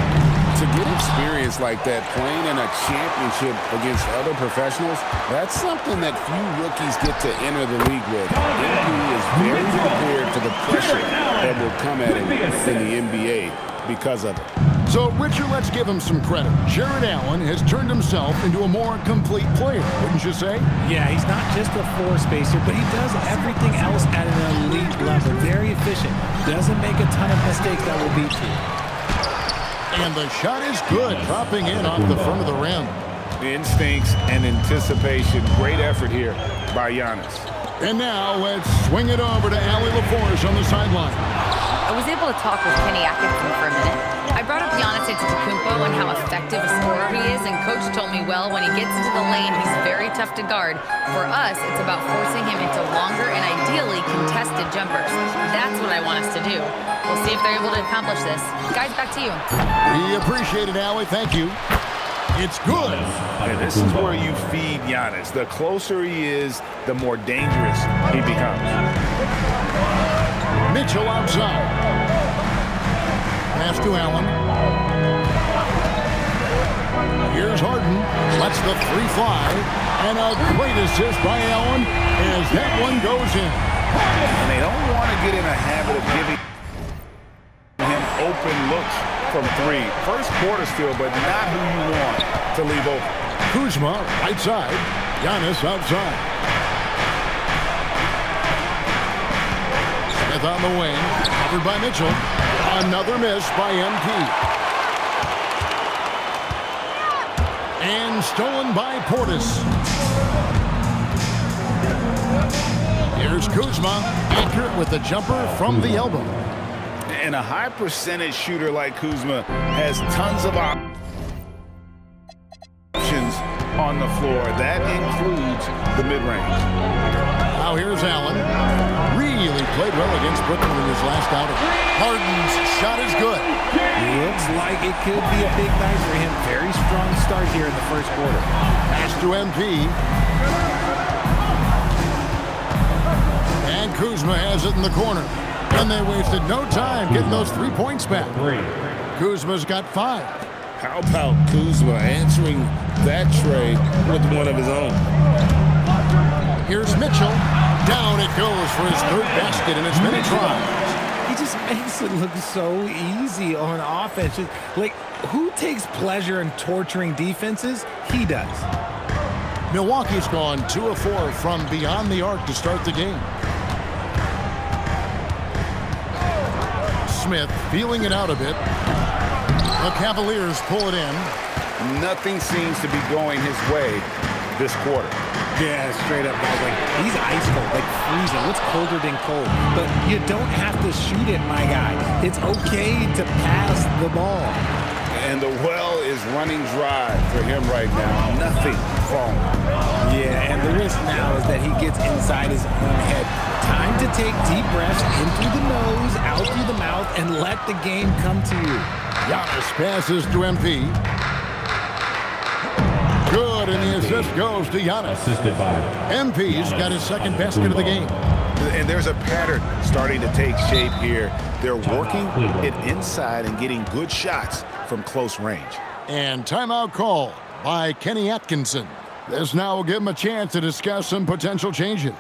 To get experience like that, playing in a championship against other professionals, that's something that few rookies get to enter the league with. MP is very prepared for the pressure that will come at him in the NBA because of it.
So, Richard, let's give him some credit. Jared Allen has turned himself into a more complete player, wouldn't you say?
Yeah, he's not just a floor spacer, but he does everything else at an elite level. Very efficient. Doesn't make a ton of mistakes that will beat you.
And the shot is good, dropping in off the front of the rim.
Instincts and anticipation. Great effort here by Giannis.
And now let's swing it over to Allie LaForge on the sideline.
I was able to talk with Kenny Atkinson for a minute. I brought up Giannis Antetokounmpo and how effective a scorer he is, and Coach told me, well, when he gets into the lane, he's very tough to guard. For us, it's about forcing him into longer and ideally contested jumpers. That's what I want us to do. We'll see if they're able to accomplish this. Guys, back to you.
We appreciate it, Allie. Thank you. It's good.
And this is where you feed Giannis. The closer he is, the more dangerous he becomes.
Mitchell outside. Pass to Allen. Here's Harden. Lets the three fly. And a great assist by Allen as that one goes in.
And they don't want to get in a habit of giving him open looks from three. First quarter still, but not who you want to leave open.
Kuzma, right side. Giannis outside. Smith on the wing. Covered by Mitchell. Another miss by MP. And stolen by Portis. Here's Kuzma. Accurate with the jumper from the elbow.
And a high percentage shooter like Kuzma has tons of options on the floor. That includes the mid-range.
Now here's Allen. Really played well against Brooklyn in his last outing. Harden's shot is good.
Looks like it could be a big night for him. Very strong start here in the first quarter.
Pass to MP. And Kuzma has it in the corner. And they wasted no time getting those 3 points back. Kuzma's got 5.
How about Kuzma answering that trade with one of his own?
Here's Mitchell. Down it goes for his third basket in as many tries.
He just makes it look so easy on offense. Like, who takes pleasure in torturing defenses? He does.
Milwaukee's gone 2 of 4 from beyond the arc to start the game. Smith feeling it out a bit. The Cavaliers pull it in.
Nothing seems to be going his way this quarter.
Yeah, straight up, guys. Like, he's ice cold, like freezing. What's colder than cold? But you don't have to shoot it, my guy. It's okay to pass the ball.
And the well is running dry for him right now. Nothing falling.
Yeah, and the risk now is that he gets inside his own head. Time to take deep breaths in through the nose, out through the mouth, and let the game come to you.
Giannis passes to MP. Good, and the assist goes to Giannis.
Assisted by
MP's got his second basket of the game.
And there's a pattern starting to take shape here. They're working it inside and getting good shots from close range.
And timeout call by Kenny Atkinson. This now will give him a chance to discuss some potential changes.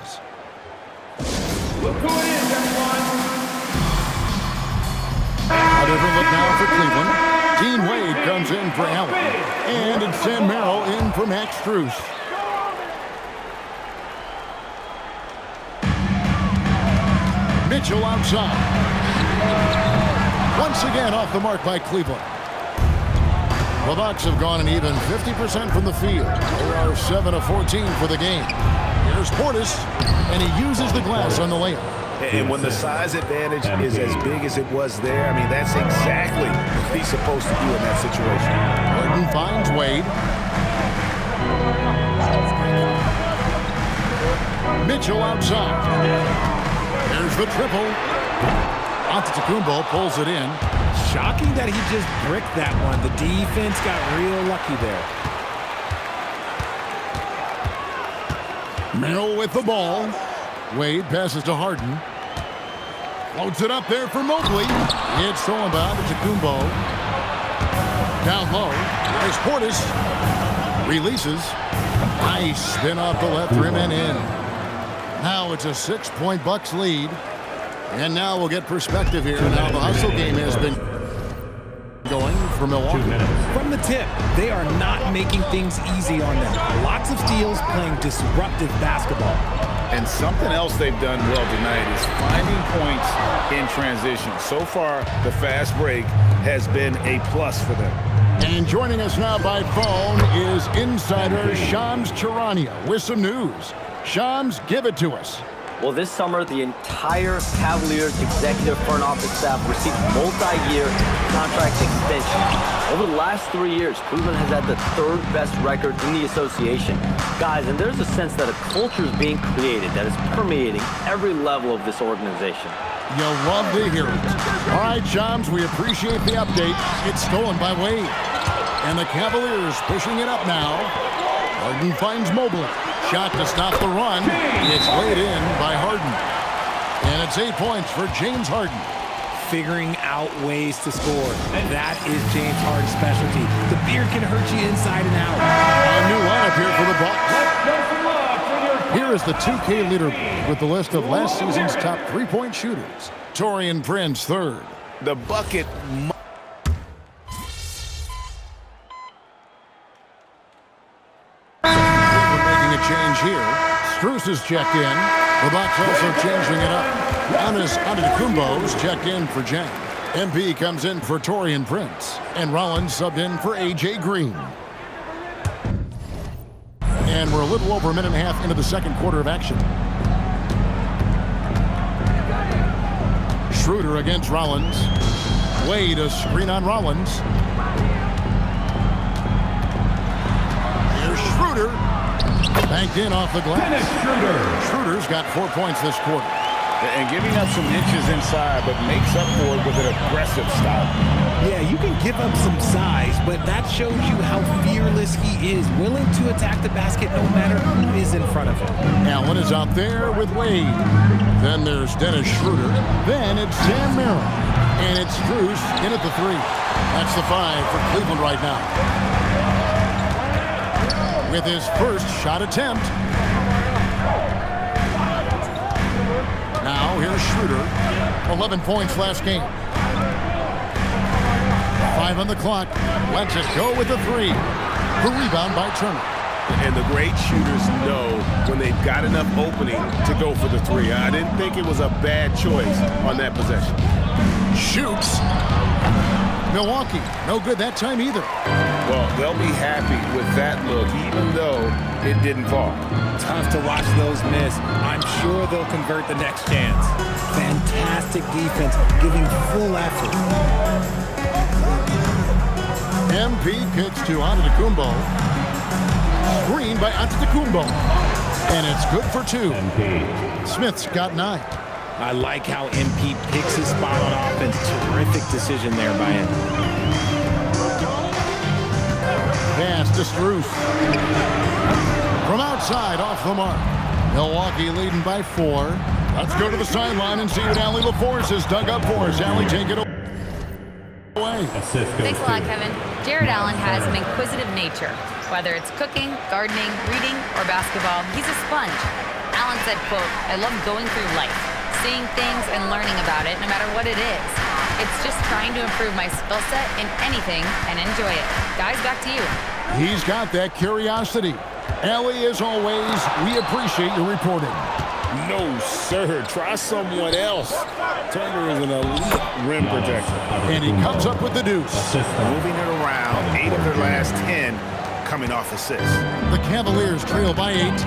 Look who it is, everyone.
A different look now for Cleveland. Dean Wade comes in for Allen. And it's Sam Merrill in for Max Strus. Mitchell outside. Once again off the mark by Cleveland. The Bucks have gone an even 50% from the field. They are 7 of 14 for the game. Here's Portis, and he uses the glass on the layup.
And when the size advantage is as big as it was there, I mean, that's exactly what he's supposed to do in that situation.
Harden finds Wade. Mitchell outside. There's the triple. Antetokounmpo pulls it in.
Shocking that he just bricked that one. The defense got real lucky there.
Merrill with the ball. Wade passes to Harden. Floats it up there for Mobley. It's stolen by Antetokounmpo. Down low. There's Portis. Releases. Nice spin off the left rim and in. Now it's a 6-point Bucks lead. And now we'll get perspective here. Now the hustle game has been going for Milwaukee.
From the tip, they are not making things easy on them. Lots of steals, playing disruptive basketball.
And something else they've done well tonight is finding points in transition. So far, the fast break has been a plus for them.
And joining us now by phone is insider Shams Charania with some news. Shams, give it to us.
Well, this summer, the entire Cavaliers executive front office staff received multi-year contract extensions. Over the last 3 years, Cleveland has had the third best record in the association. Guys, and there's a sense that a culture is being created that is permeating every level of this organization.
You'll love to hear it. All right, Shams, we appreciate the update. It's stolen by Wade. And the Cavaliers pushing it up now. Harden finds Mobley. Shot to stop the run. It's laid in by Harden. And it's 8 points for James Harden.
Figuring out ways to score. That is James Harden's specialty. The beard can hurt you inside and out.
A new lineup here for the Bucks. Here is the 2K leaderboard with the list of last season's top three-point shooters. Taurean Prince, third.
The bucket.
Making a change here. Strus is checked in. The Bucks also changing it up. Giannis Antetokounmpo's checked in for Jen. MP comes in for Taurean Prince. And Rollins subbed in for A.J. Green. And we're a little over a minute and a half into the second quarter of action. Schroeder against Rollins. Wade a screen on Rollins. Here's Schroeder. Banked in off the glass. Schroeder's got 4 points this quarter.
And giving up some inches inside, but makes up for it with an aggressive stop.
Yeah, you can give up some size, but that shows you how fearless he is, willing to attack the basket no matter who is in front of him.
Allen is out there with Wade. Then there's Dennis Schroeder. Then it's Sam Merrill. And it's Strus in at the three. That's the 5 for Cleveland right now. With his first shot attempt. Now here's Schroeder. 11 points last game. 5 on the clock. Lets it go with the 3. The rebound by Turner.
And the great shooters know when they've got enough opening to go for the 3. I didn't think it was a bad choice on that possession.
Shoots. Milwaukee, no good that time either.
Well, they'll be happy with that look, even though it didn't fall.
Tough to watch those miss. I'm sure they'll convert the next chance. Fantastic defense, giving full effort.
MP kicks to Antetokounmpo. Screen by Antetokounmpo. And it's good for 2. Smith's got 9.
I like how MP picks his spot on offense. Terrific decision there by him.
Pass to Strus. From outside, off the mark. Milwaukee leading by 4. Let's go to the sideline and see what Allie LaForce has dug up for us. Allie, take it away.
Thanks a lot, Kevin. Jared Allen has an inquisitive nature. Whether it's cooking, gardening, reading, or basketball, he's a sponge. Allen said, quote, "I love going through life, seeing things and learning about it no matter what it is. It's just trying to improve my skill set in anything and enjoy it." Guys, back to you.
He's got that curiosity. Allie, as always, we appreciate your reporting.
No, sir. Try someone else. Turner is an elite rim protector.
And he comes up with the deuce.
Moving it around, 8 of their last 10 coming off assists.
The Cavaliers trail by 8.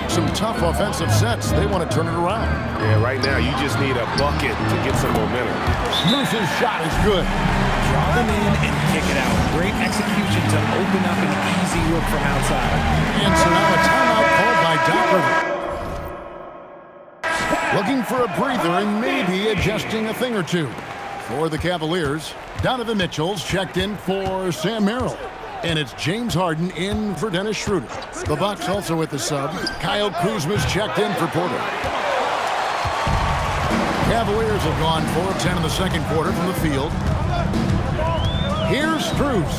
Some tough offensive sets. They want to turn it around.
Yeah, right now you just need a bucket to get some momentum.
Strus's shot is good.
Draw them in and kick it out. Great execution to open up an easy look from outside.
And so now a timeout called by Doc Rivers. Looking for a breather and maybe adjusting a thing or two. For the Cavaliers, Donovan Mitchell's checked in for Sam Merrill. And it's James Harden in for Dennis Schroeder. The Bucks also with the sub. Kyle Kuzma's checked in for Porter. Cavaliers have gone 4 of 10 in the second quarter from the field. Here's Strus.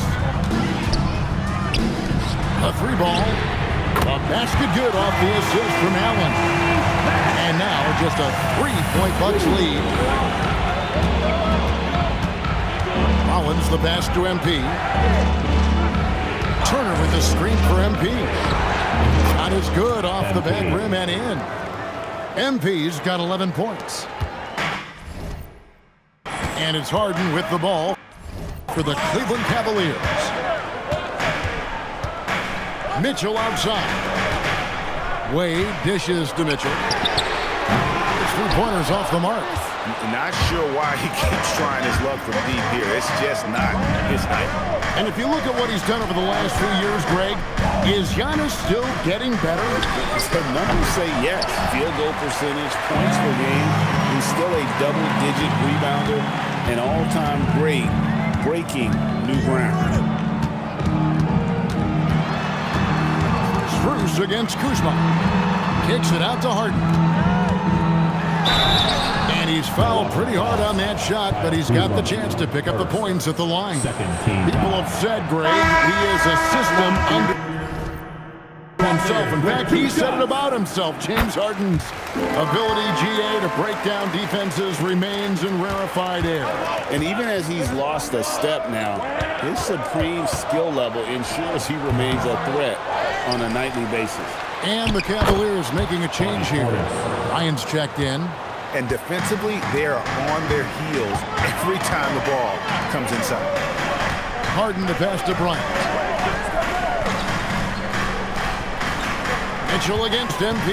A 3 ball. A basket good off the assist from Allen. And now just a 3-point Bucks lead. Rollins the pass to MP. Turner with the screen for MP. Shot is good off the back rim and in. MP's got 11 points. And it's Harden with the ball for the Cleveland Cavaliers. Mitchell outside. Wade dishes to Mitchell. three-pointers off the mark.
Not sure why he keeps trying his luck from deep here. It's just not his night.
And if you look at what he's done over the last few years, Greg, is Giannis still getting better?
The numbers say yes. Field goal percentage, points per game. He's still a double-digit rebounder, an all-time great, breaking new ground.
Strus against Kuzma. Kicks it out to Harden. And he's fouled pretty hard on that shot, but he's got the chance to pick up the points at the line. People have said, Greg, he is a system under himself. In fact, he said it about himself. James Harden's ability, GA, to break down defenses remains in rarefied air.
And even as he's lost a step now, his supreme skill level ensures he remains a threat on a nightly basis.
And the Cavaliers making a change here. Ryan's checked in.
And defensively, they are on their heels every time the ball comes inside.
Harden to pass to Bryant. Mitchell against MP.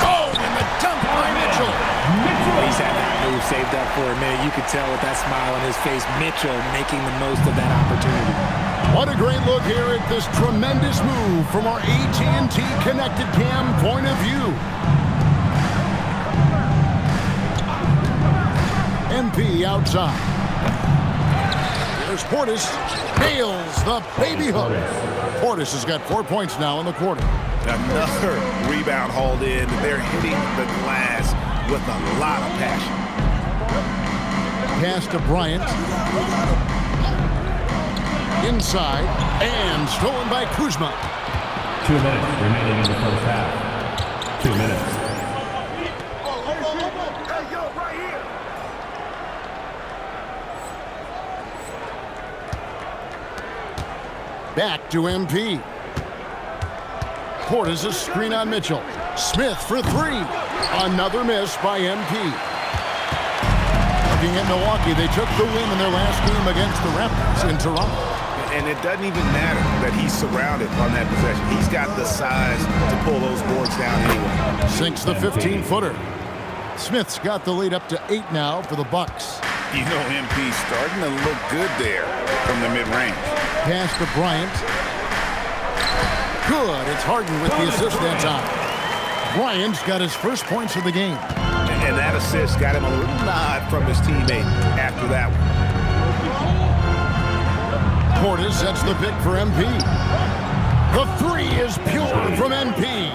Oh, and the dunk by Mitchell.
He's had that move saved up for a minute. You could tell with that smile on his face, Mitchell making the most of that opportunity.
What a great look here at this tremendous move from our AT&T Connected Cam point of view. MP outside. There's Portis. Nails the baby hook. Portis has got 4 points now in the quarter.
Another rebound hauled in. They're hitting the glass with a lot of passion.
Pass to Bryant. Inside. And stolen by Kuzma.
2 minutes remaining in the first half. 2 minutes.
Back to MP. Portis a screen on Mitchell. Smith for three. Another miss by MP. Looking at Milwaukee, they took the win in their last game against the Raptors in Toronto.
And it doesn't even matter that he's surrounded on that possession. He's got the size to pull those boards down anyway.
Sinks the 15-footer. Smith's got the lead up to 8 now for the Bucks.
You know, MP's starting to look good there from the mid-range.
Pass to Bryant. Good. It's Harden with the assist that time. Bryant's got his first points of the game.
And that assist got him a little nod from his teammate after that one.
Portis sets the pick for MP. The three is pure from MP.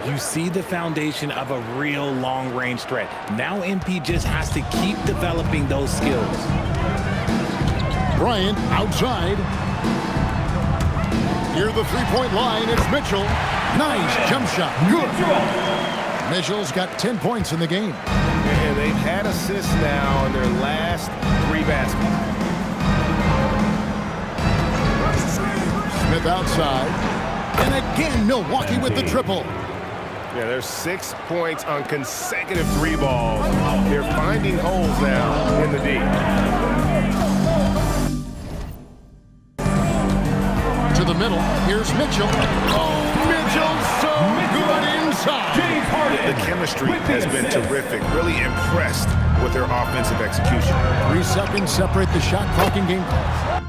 You see the foundation of a real long-range threat. Now MP just has to keep developing those skills.
Bryant outside. Near the three-point line, it's Mitchell. Nice jump shot. Good. Mitchell's got 10 points in the game.
And they've had assists now in their last 3 baskets.
Smith outside. And again, Milwaukee with the triple.
Yeah, there's 6 points on consecutive 3 balls. They're finding holes now in the D.
To the middle, here's Mitchell. Oh, Mitchell's so good inside.
The chemistry has been terrific. Really impressed with their offensive execution.
3 seconds separate the shot clock and game clock.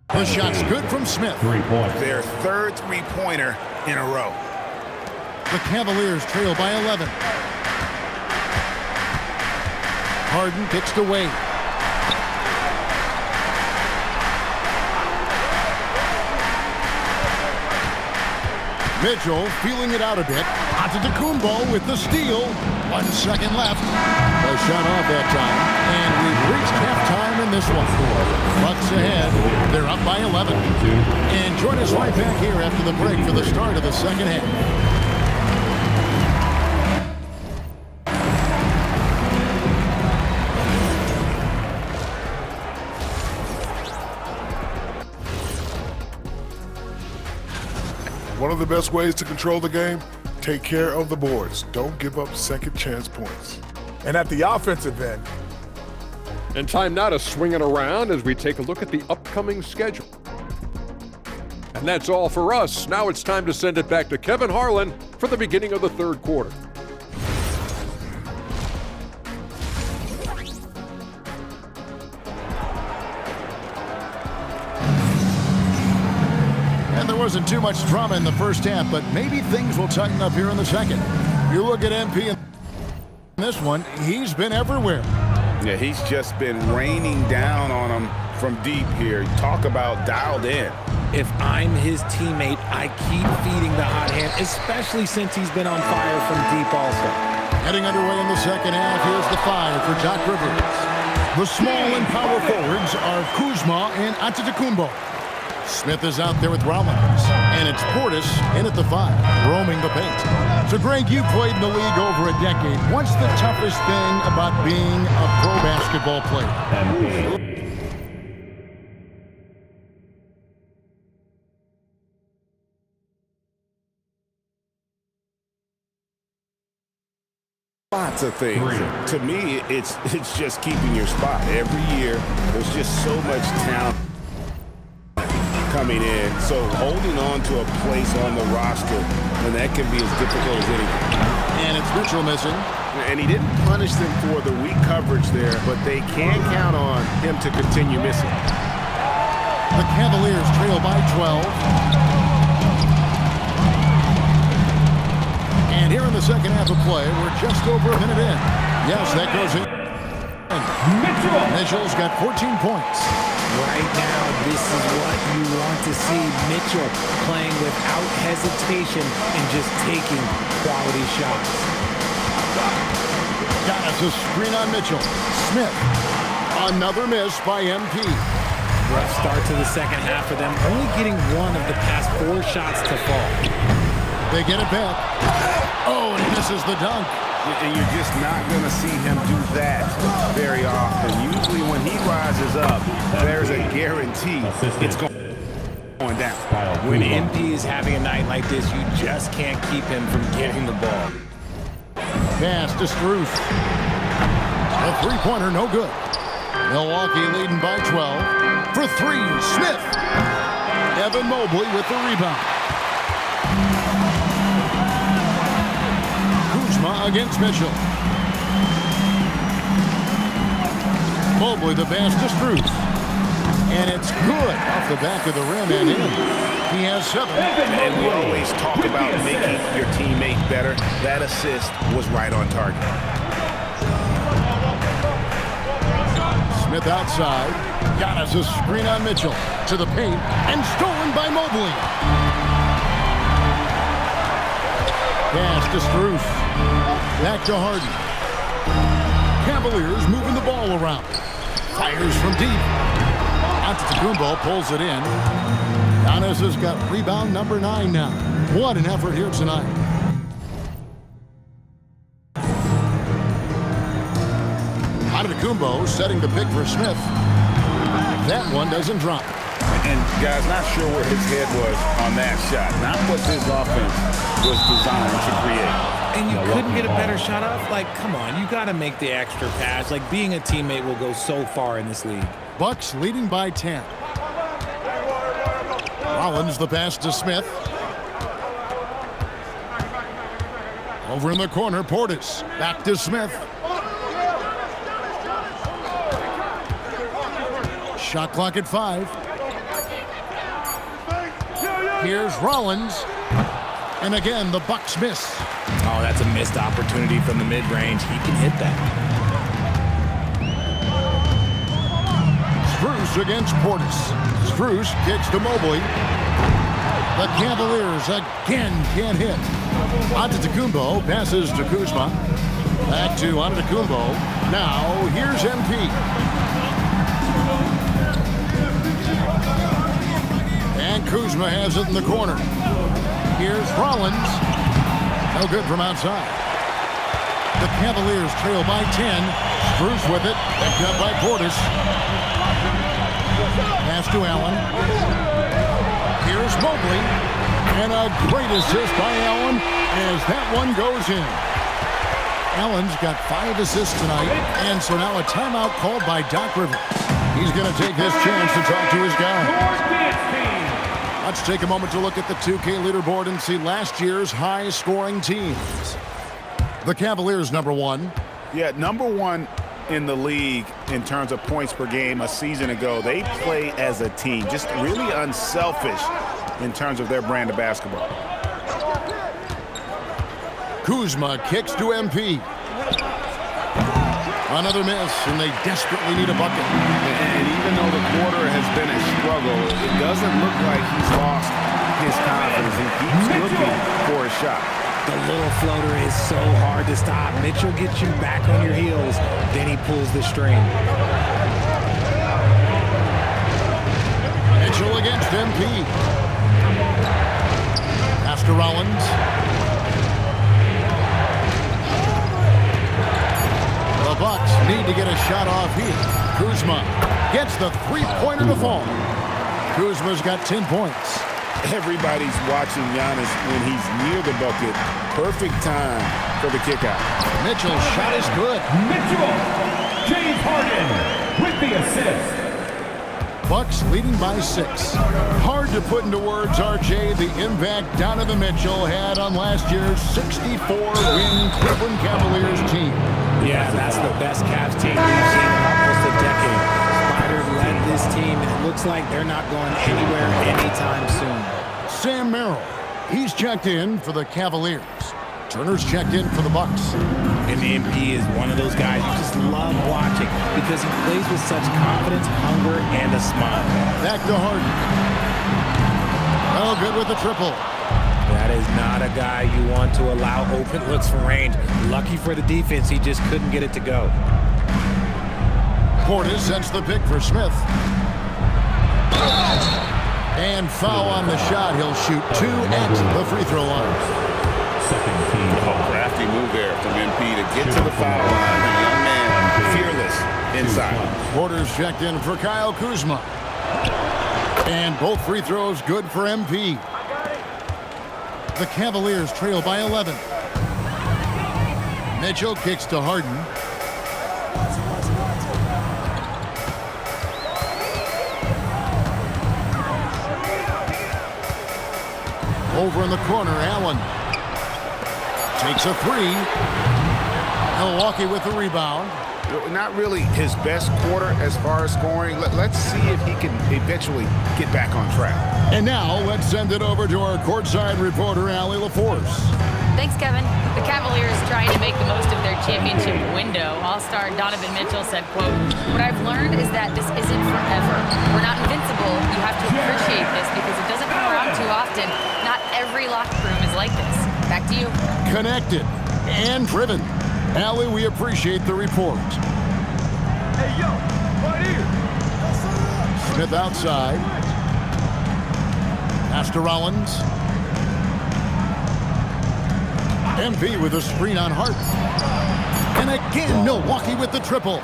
The shot's good from Smith.
3 points.
Their third three-pointer in a row.
The Cavaliers trail by 11. Harden kicks to Wade. Mitchell feeling it out a bit. Antetokounmpo with the steal. 1 second left. The shot off that time. And we've reached halftime in this one. Bucks ahead. They're up by 11. And join us right back here after the break for the start of the second half.
One of the best ways to control the game, take care of the boards. Don't give up second chance points.
And at the offensive end.
And time now to swing it around as we take a look at the upcoming schedule. And that's all for us. Now it's time to send it back to Kevin Harlan for the beginning of the third quarter.
there wasn't too much drama in the first half, but maybe things will tighten up here in the second. You look at MP in this one, he's been everywhere.
Yeah, he's just been raining down on him from deep here. Talk about dialed in.
If I'm his teammate, I keep feeding the hot hand, especially since he's been on fire from deep also.
Heading underway in the second half, here's the 5 for Doc Rivers. The small and power forwards are Kuzma and Antetokounmpo. Smith is out there with Rollins, and it's Portis in at the 5, roaming the paint. So, Greg, you played in the league over a decade. What's the toughest thing about being a pro basketball player?
Lots of things. To me, it's just keeping your spot. Every year, there's just so much talent coming in. So holding on to a place on the roster, and that can be as difficult as anything.
And it's Mitchell missing.
And he didn't punish them for the weak coverage there, but they can count on him to continue missing.
The Cavaliers trail by 12. And here in the second half of play, we're just over a minute in. Yes, that goes in. Mitchell's got 14 points.
Right now, this is what you want to see. Mitchell playing without hesitation and just taking quality shots.
Got us a screen on Mitchell. Smith. Another miss by MP.
Rough start to the second half for them, only getting one of the past 4 shots to fall.
They get it back. Oh, and he misses the dunk.
And you're just not going to see him do that very often. Usually when he rises up, there's a guarantee it's going down.
When MP is having a night like this, you just can't keep him from getting the ball.
Pass to Struth. A three-pointer, no good. Milwaukee leading by 12. For 3, Smith. Evan Mobley with the rebound. Against Mitchell. Mobley the pass to Struth. And it's good off the back of the rim and in. He has 7.
And we always talk about making your teammate better. That assist was right on target.
Smith outside. Got us a screen on Mitchell. To the paint. And stolen by Mobley. Pass to Struth. Back to Harden. Cavaliers moving the ball around. Fires from deep. Antetokounmpo pulls it in. Giannis has got rebound number 9 now. What an effort here tonight. Antetokounmpo setting the pick for Smith. That one doesn't drop.
And guys, not sure where his head was on that shot. Not what this offense was designed to create.
And you couldn't get a better shot off? Like, come on, you got to make the extra pass. Like, being a teammate will go so far in this league.
Bucks leading by 10. Rollins the pass to Smith. Over in the corner, Portis. Back to Smith. Shot clock at 5. Here's Rollins. And again, the Bucks miss.
Oh, that's a missed opportunity from the mid-range. He can hit that.
Struth against Portis. Struth kicks to Mobley. The Cavaliers again can't hit. Antetokounmpo passes to Kuzma. Back to Antetokounmpo. Now, here's MP. And Kuzma has it in the corner. Here's Rollins. No good from outside. The Cavaliers trail by 10. Struth with it. Picked up by Portis. Pass to Allen. Here's Mobley. And a great assist by Allen as that one goes in. Allen's got 5 assists tonight. And so now a timeout called by Doc Rivers. He's going to take this chance to talk to his guys. Let's take a moment to look at the 2K leaderboard and see last year's high-scoring teams. The Cavaliers, number 1.
Yeah, number 1 in the league in terms of points per game a season ago. They play as a team, just really unselfish. in terms of their brand of basketball.
Kuzma kicks to MP. Another miss, and they desperately need a bucket.
And even though the quarter has been a struggle, it doesn't look like he's lost his confidence. He keeps looking for a shot.
The little floater is so hard to stop. Mitchell gets you back on your heels, then he pulls the string.
Mitchell against MP. Pass to Rollins. The Bucks need to get a shot off here. Kuzma gets the three-pointer to fall. Kuzma's got 10 points.
Everybody's watching Giannis when he's near the bucket. Perfect time for the kickout.
Mitchell's shot is good.
Mitchell! James Harden with the assist.
Bucks leading by 6. Hard to put into words, RJ, the impact Donovan Mitchell had on last year's 64-win Cleveland Cavaliers team.
Yeah, that's the best Cavs team we've seen in almost a decade. Spider led this team, and it looks like they're not going anywhere anytime soon.
Sam Merrill, he's checked in for the Cavaliers. Turner's checked in for the Bucks.
And MP is one of those guys you just love watching because he plays with such confidence, hunger, and a smile.
Back to Harden. Oh, good with the triple.
That is not a guy you want to allow open looks from range. Lucky for the defense, he just couldn't get it to go.
Portis sets the pick for Smith. And foul on the shot. He'll shoot 2 at the free throw line.
Second team foul.
Crafty move there from MP to get to the foul line. The young man, fearless inside.
Porter's checked in for Kyle Kuzma. And both free throws good for MP. The Cavaliers trail by 11. Mitchell kicks to Harden. Over in the corner, Allen takes a 3. Milwaukee with the rebound.
Not really his best quarter as far as scoring. Let's see if he can eventually get back on track.
And now let's send it over to our courtside reporter, Allie LaForce.
Thanks, Kevin. The Cavaliers trying to make the most of their championship window. All-star Donovan Mitchell said, quote, "What I've learned is that this isn't forever. We're not invincible. You have to appreciate this because it doesn't come around too often. Not every locker room is like this." Back to you.
Connected and driven. Allie, we appreciate the report.
Hey, yo, right here.
Smith outside. Pass to Rollins. MP with a screen on Hart. And again, Milwaukee with the triple.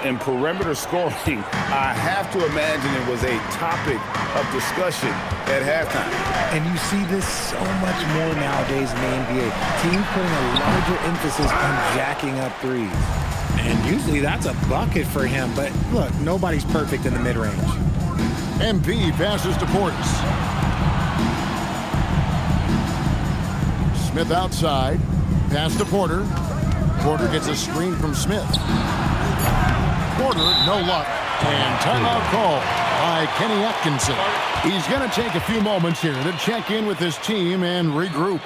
In perimeter scoring, I have to imagine it was a topic of discussion at halftime.
And you see this so much more nowadays in the NBA. Teams putting a larger emphasis on jacking up threes. And usually that's a bucket for him. But look, nobody's perfect in the mid-range.
MP passes to Portis. Smith outside. Pass to Porter. Porter gets a screen from Smith. Porter, no luck. And timeout call by Kenny Atkinson. He's going to take a few moments here to check in with his team and regroup.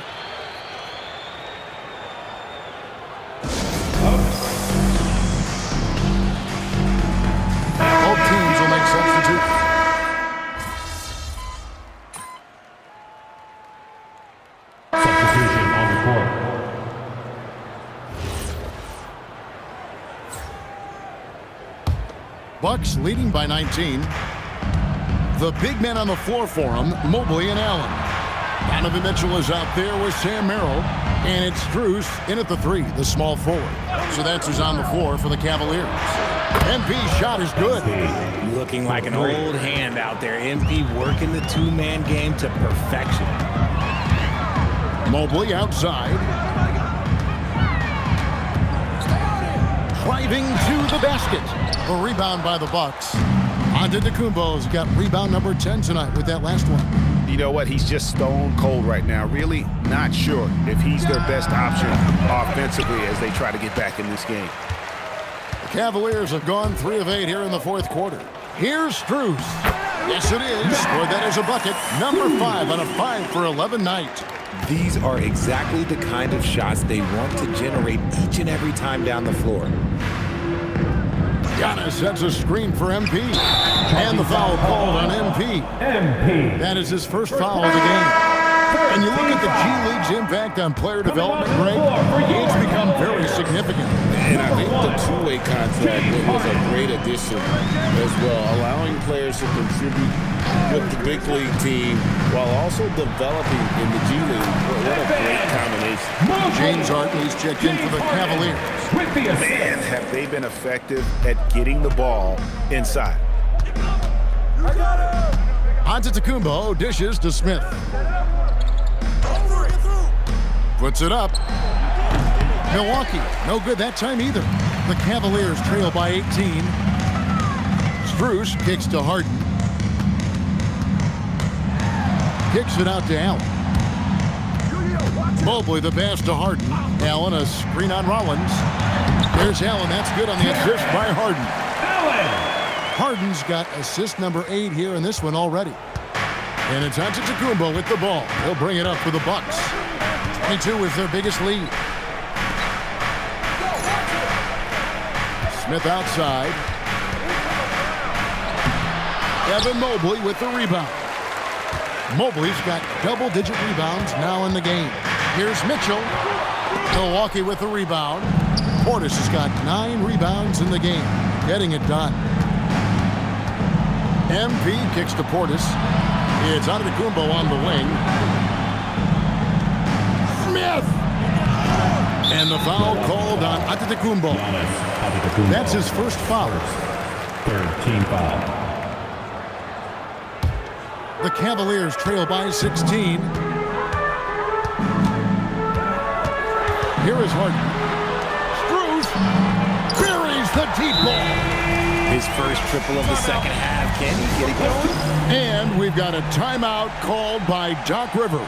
Both teams will make substitutes.
Substitution on the court.
Bucks leading by 19. The big men on the floor for him, Mobley and Allen. Donovan Mitchell is out there with Sam Merrill. And it's Strus in at the 3, the small forward. So that's who's on the floor for the Cavaliers. MP's shot is good.
Looking like an old hand out there. MP working the two-man game to perfection.
Mobley outside. Driving to the basket. A rebound by the Bucks. Antetokounmpo's got rebound number 10 tonight with that last one.
You know what? He's just stone cold right now. Really not sure if he's their best option offensively as they try to get back in this game.
The Cavaliers have gone 3 of 8 here in the fourth quarter. Here's Strus. Yes, it is. Boy, that is a bucket. Number 5 on a 5 for 11 night.
These are exactly the kind of shots they want to generate each and every time down the floor.
Giannis sets a screen for MP. And the foul called on MP. That is his first foul of the game. And you look at the G League's impact on player development, Greg, it's become very significant.
And I think the two-way contract was a great addition as well, allowing players to contribute with the big league team while also developing in the G League. What a great combination.
James Harden's checked in for the Cavaliers.
Man, have they been effective at getting the ball inside.
Antetokounmpo dishes to Smith. Puts it up. Milwaukee, no good that time either. The Cavaliers trail by 18. Strus kicks to Harden. Kicks it out to Allen. Mobley the pass to Harden. Allen a screen on Rollins. There's Allen. That's good on the assist by Harden. Harden's got assist number 8 here in this one already. And it's Antetokounmpo with the ball. He'll bring it up for the Bucks. 22 is their biggest lead. Smith outside. Evan Mobley with the rebound. Mobley's got double-digit rebounds now in the game. Here's Mitchell. Milwaukee with the rebound. Portis has got 9 rebounds in the game, getting it done. MP kicks to Portis. It's Antetokounmpo on the wing. Smith! And the foul called on Antetokounmpo. That's his first foul.
Third team foul.
The Cavaliers trail by 16. Here is Harden. Strus buries the deep ball.
His first triple of the second half. Can he get it going?
And we've got a timeout called by Doc Rivers.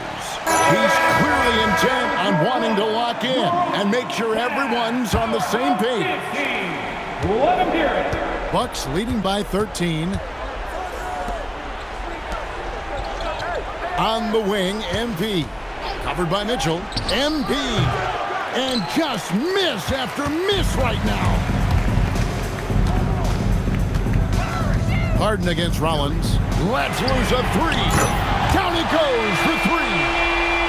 He's clearly intent on wanting to lock in and make sure everyone's on the same page.
Let him hear it.
Bucks leading by 13. On the wing, MP. Covered by Mitchell. MP. And just miss after miss right now. Harden against Rollins. Let's lose a 3. Down he goes for 3.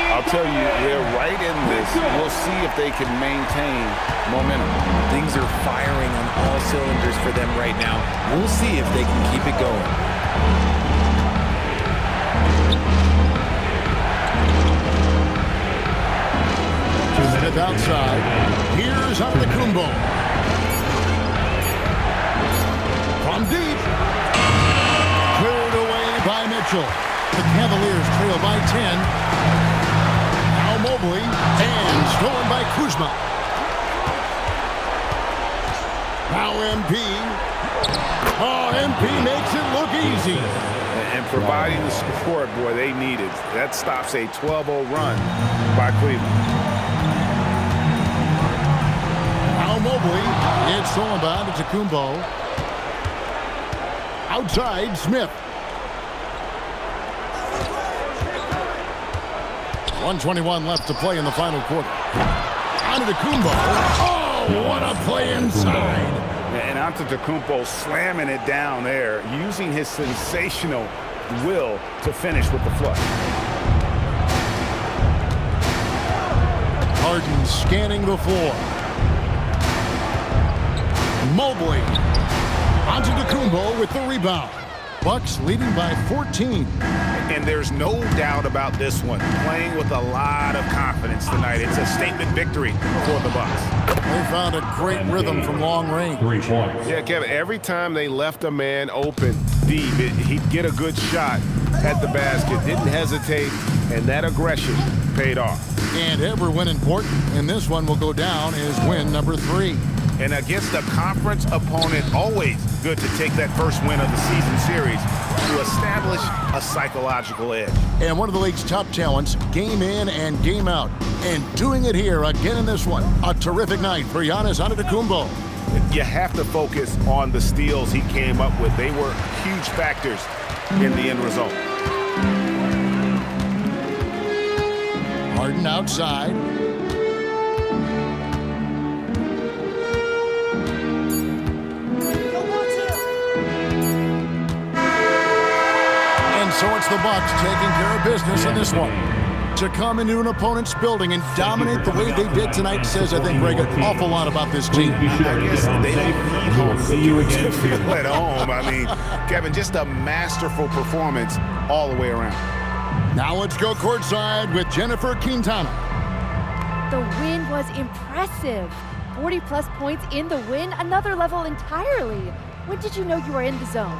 I'll tell you, they're right in this. We'll see if they can maintain momentum.
Things are firing on all cylinders for them right now. We'll see if they can keep it going.
Smith outside. Here's Antetokounmpo. From deep. Cleared away by Mitchell. The Cavaliers trail by 10. Now Mobley. And stolen by Kuzma. Now MP. Oh, MP makes it look easy.
And providing the support, boy, they needed. That stops a 12-0 run by Cleveland.
Mobley, it's stolen by Antetokounmpo. Outside, Smith. 1:21 left to play in the final quarter. Antetokounmpo. Oh, what a play inside.
And Antetokounmpo slamming it down there, using his sensational will to finish with the flush.
Harden scanning the floor. Mobley. Antetokounmpo with the rebound. Bucks leading by 14.
And there's no doubt about this one. Playing with a lot of confidence tonight. It's a statement victory for the Bucks.
They found a great rhythm from long range.
3 points.
Yeah, Kevin, every time they left a man open deep, he'd get a good shot at the basket. Didn't hesitate, and that aggression paid off.
And every win important. And this one will go down as win number 3.
And against a conference opponent, always good to take that first win of the season series to establish a psychological edge.
And one of the league's top talents, game in and game out. And doing it here again in this one. A terrific night for Giannis Antetokounmpo.
You have to focus on the steals he came up with. They were huge factors in the end result.
Harden outside. And so it's the Bucks taking care of business in this one. To come into an opponent's building and dominate the way they did tonight says, I think, Greg, an awful lot about this team.
I guess they don't need home to feel at home. I mean, Kevin, just a masterful performance all the way around.
Now let's go courtside with Jennifer Quintana.
The win was impressive. 40-plus points in the win, another level entirely. When did you know you were in the zone?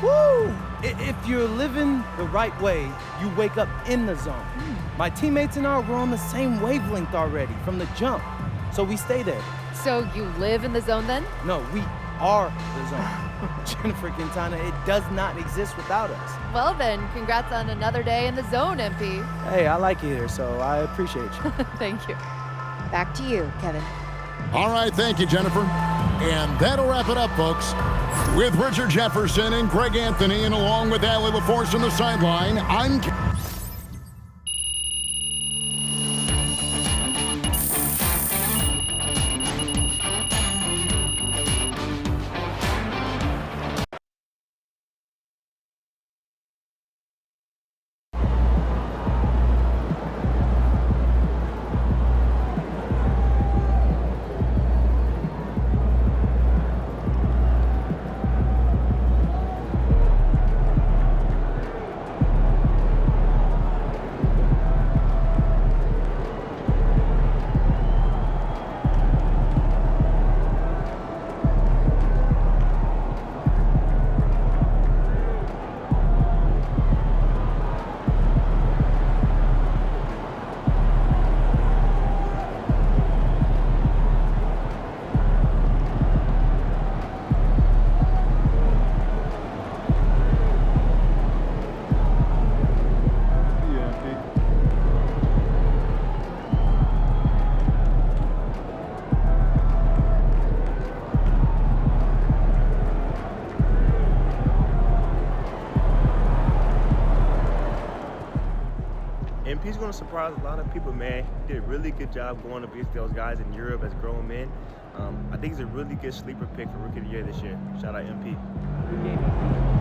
Woo! If you're living the right way, you wake up in the zone. My teammates and I were on the same wavelength already from the jump, so we stay there.
So you live in the zone then?
No, we are the zone. Jennifer Quintana, it does not exist without us.
Well then, congrats on another day in the zone, MP.
Hey, I like it here, so I appreciate you.
Thank you. Back to you, Kevin.
All right, thank you, Jennifer. And that'll wrap it up, folks. With Richard Jefferson and Greg Anthony, and along with Allie LaForce on the sideline, I'm...
MP's going to surprise a lot of people, man. He did a really good job going up against those guys in Europe as grown men. I think he's a really good sleeper pick for Rookie of the Year this year. Shout out MP.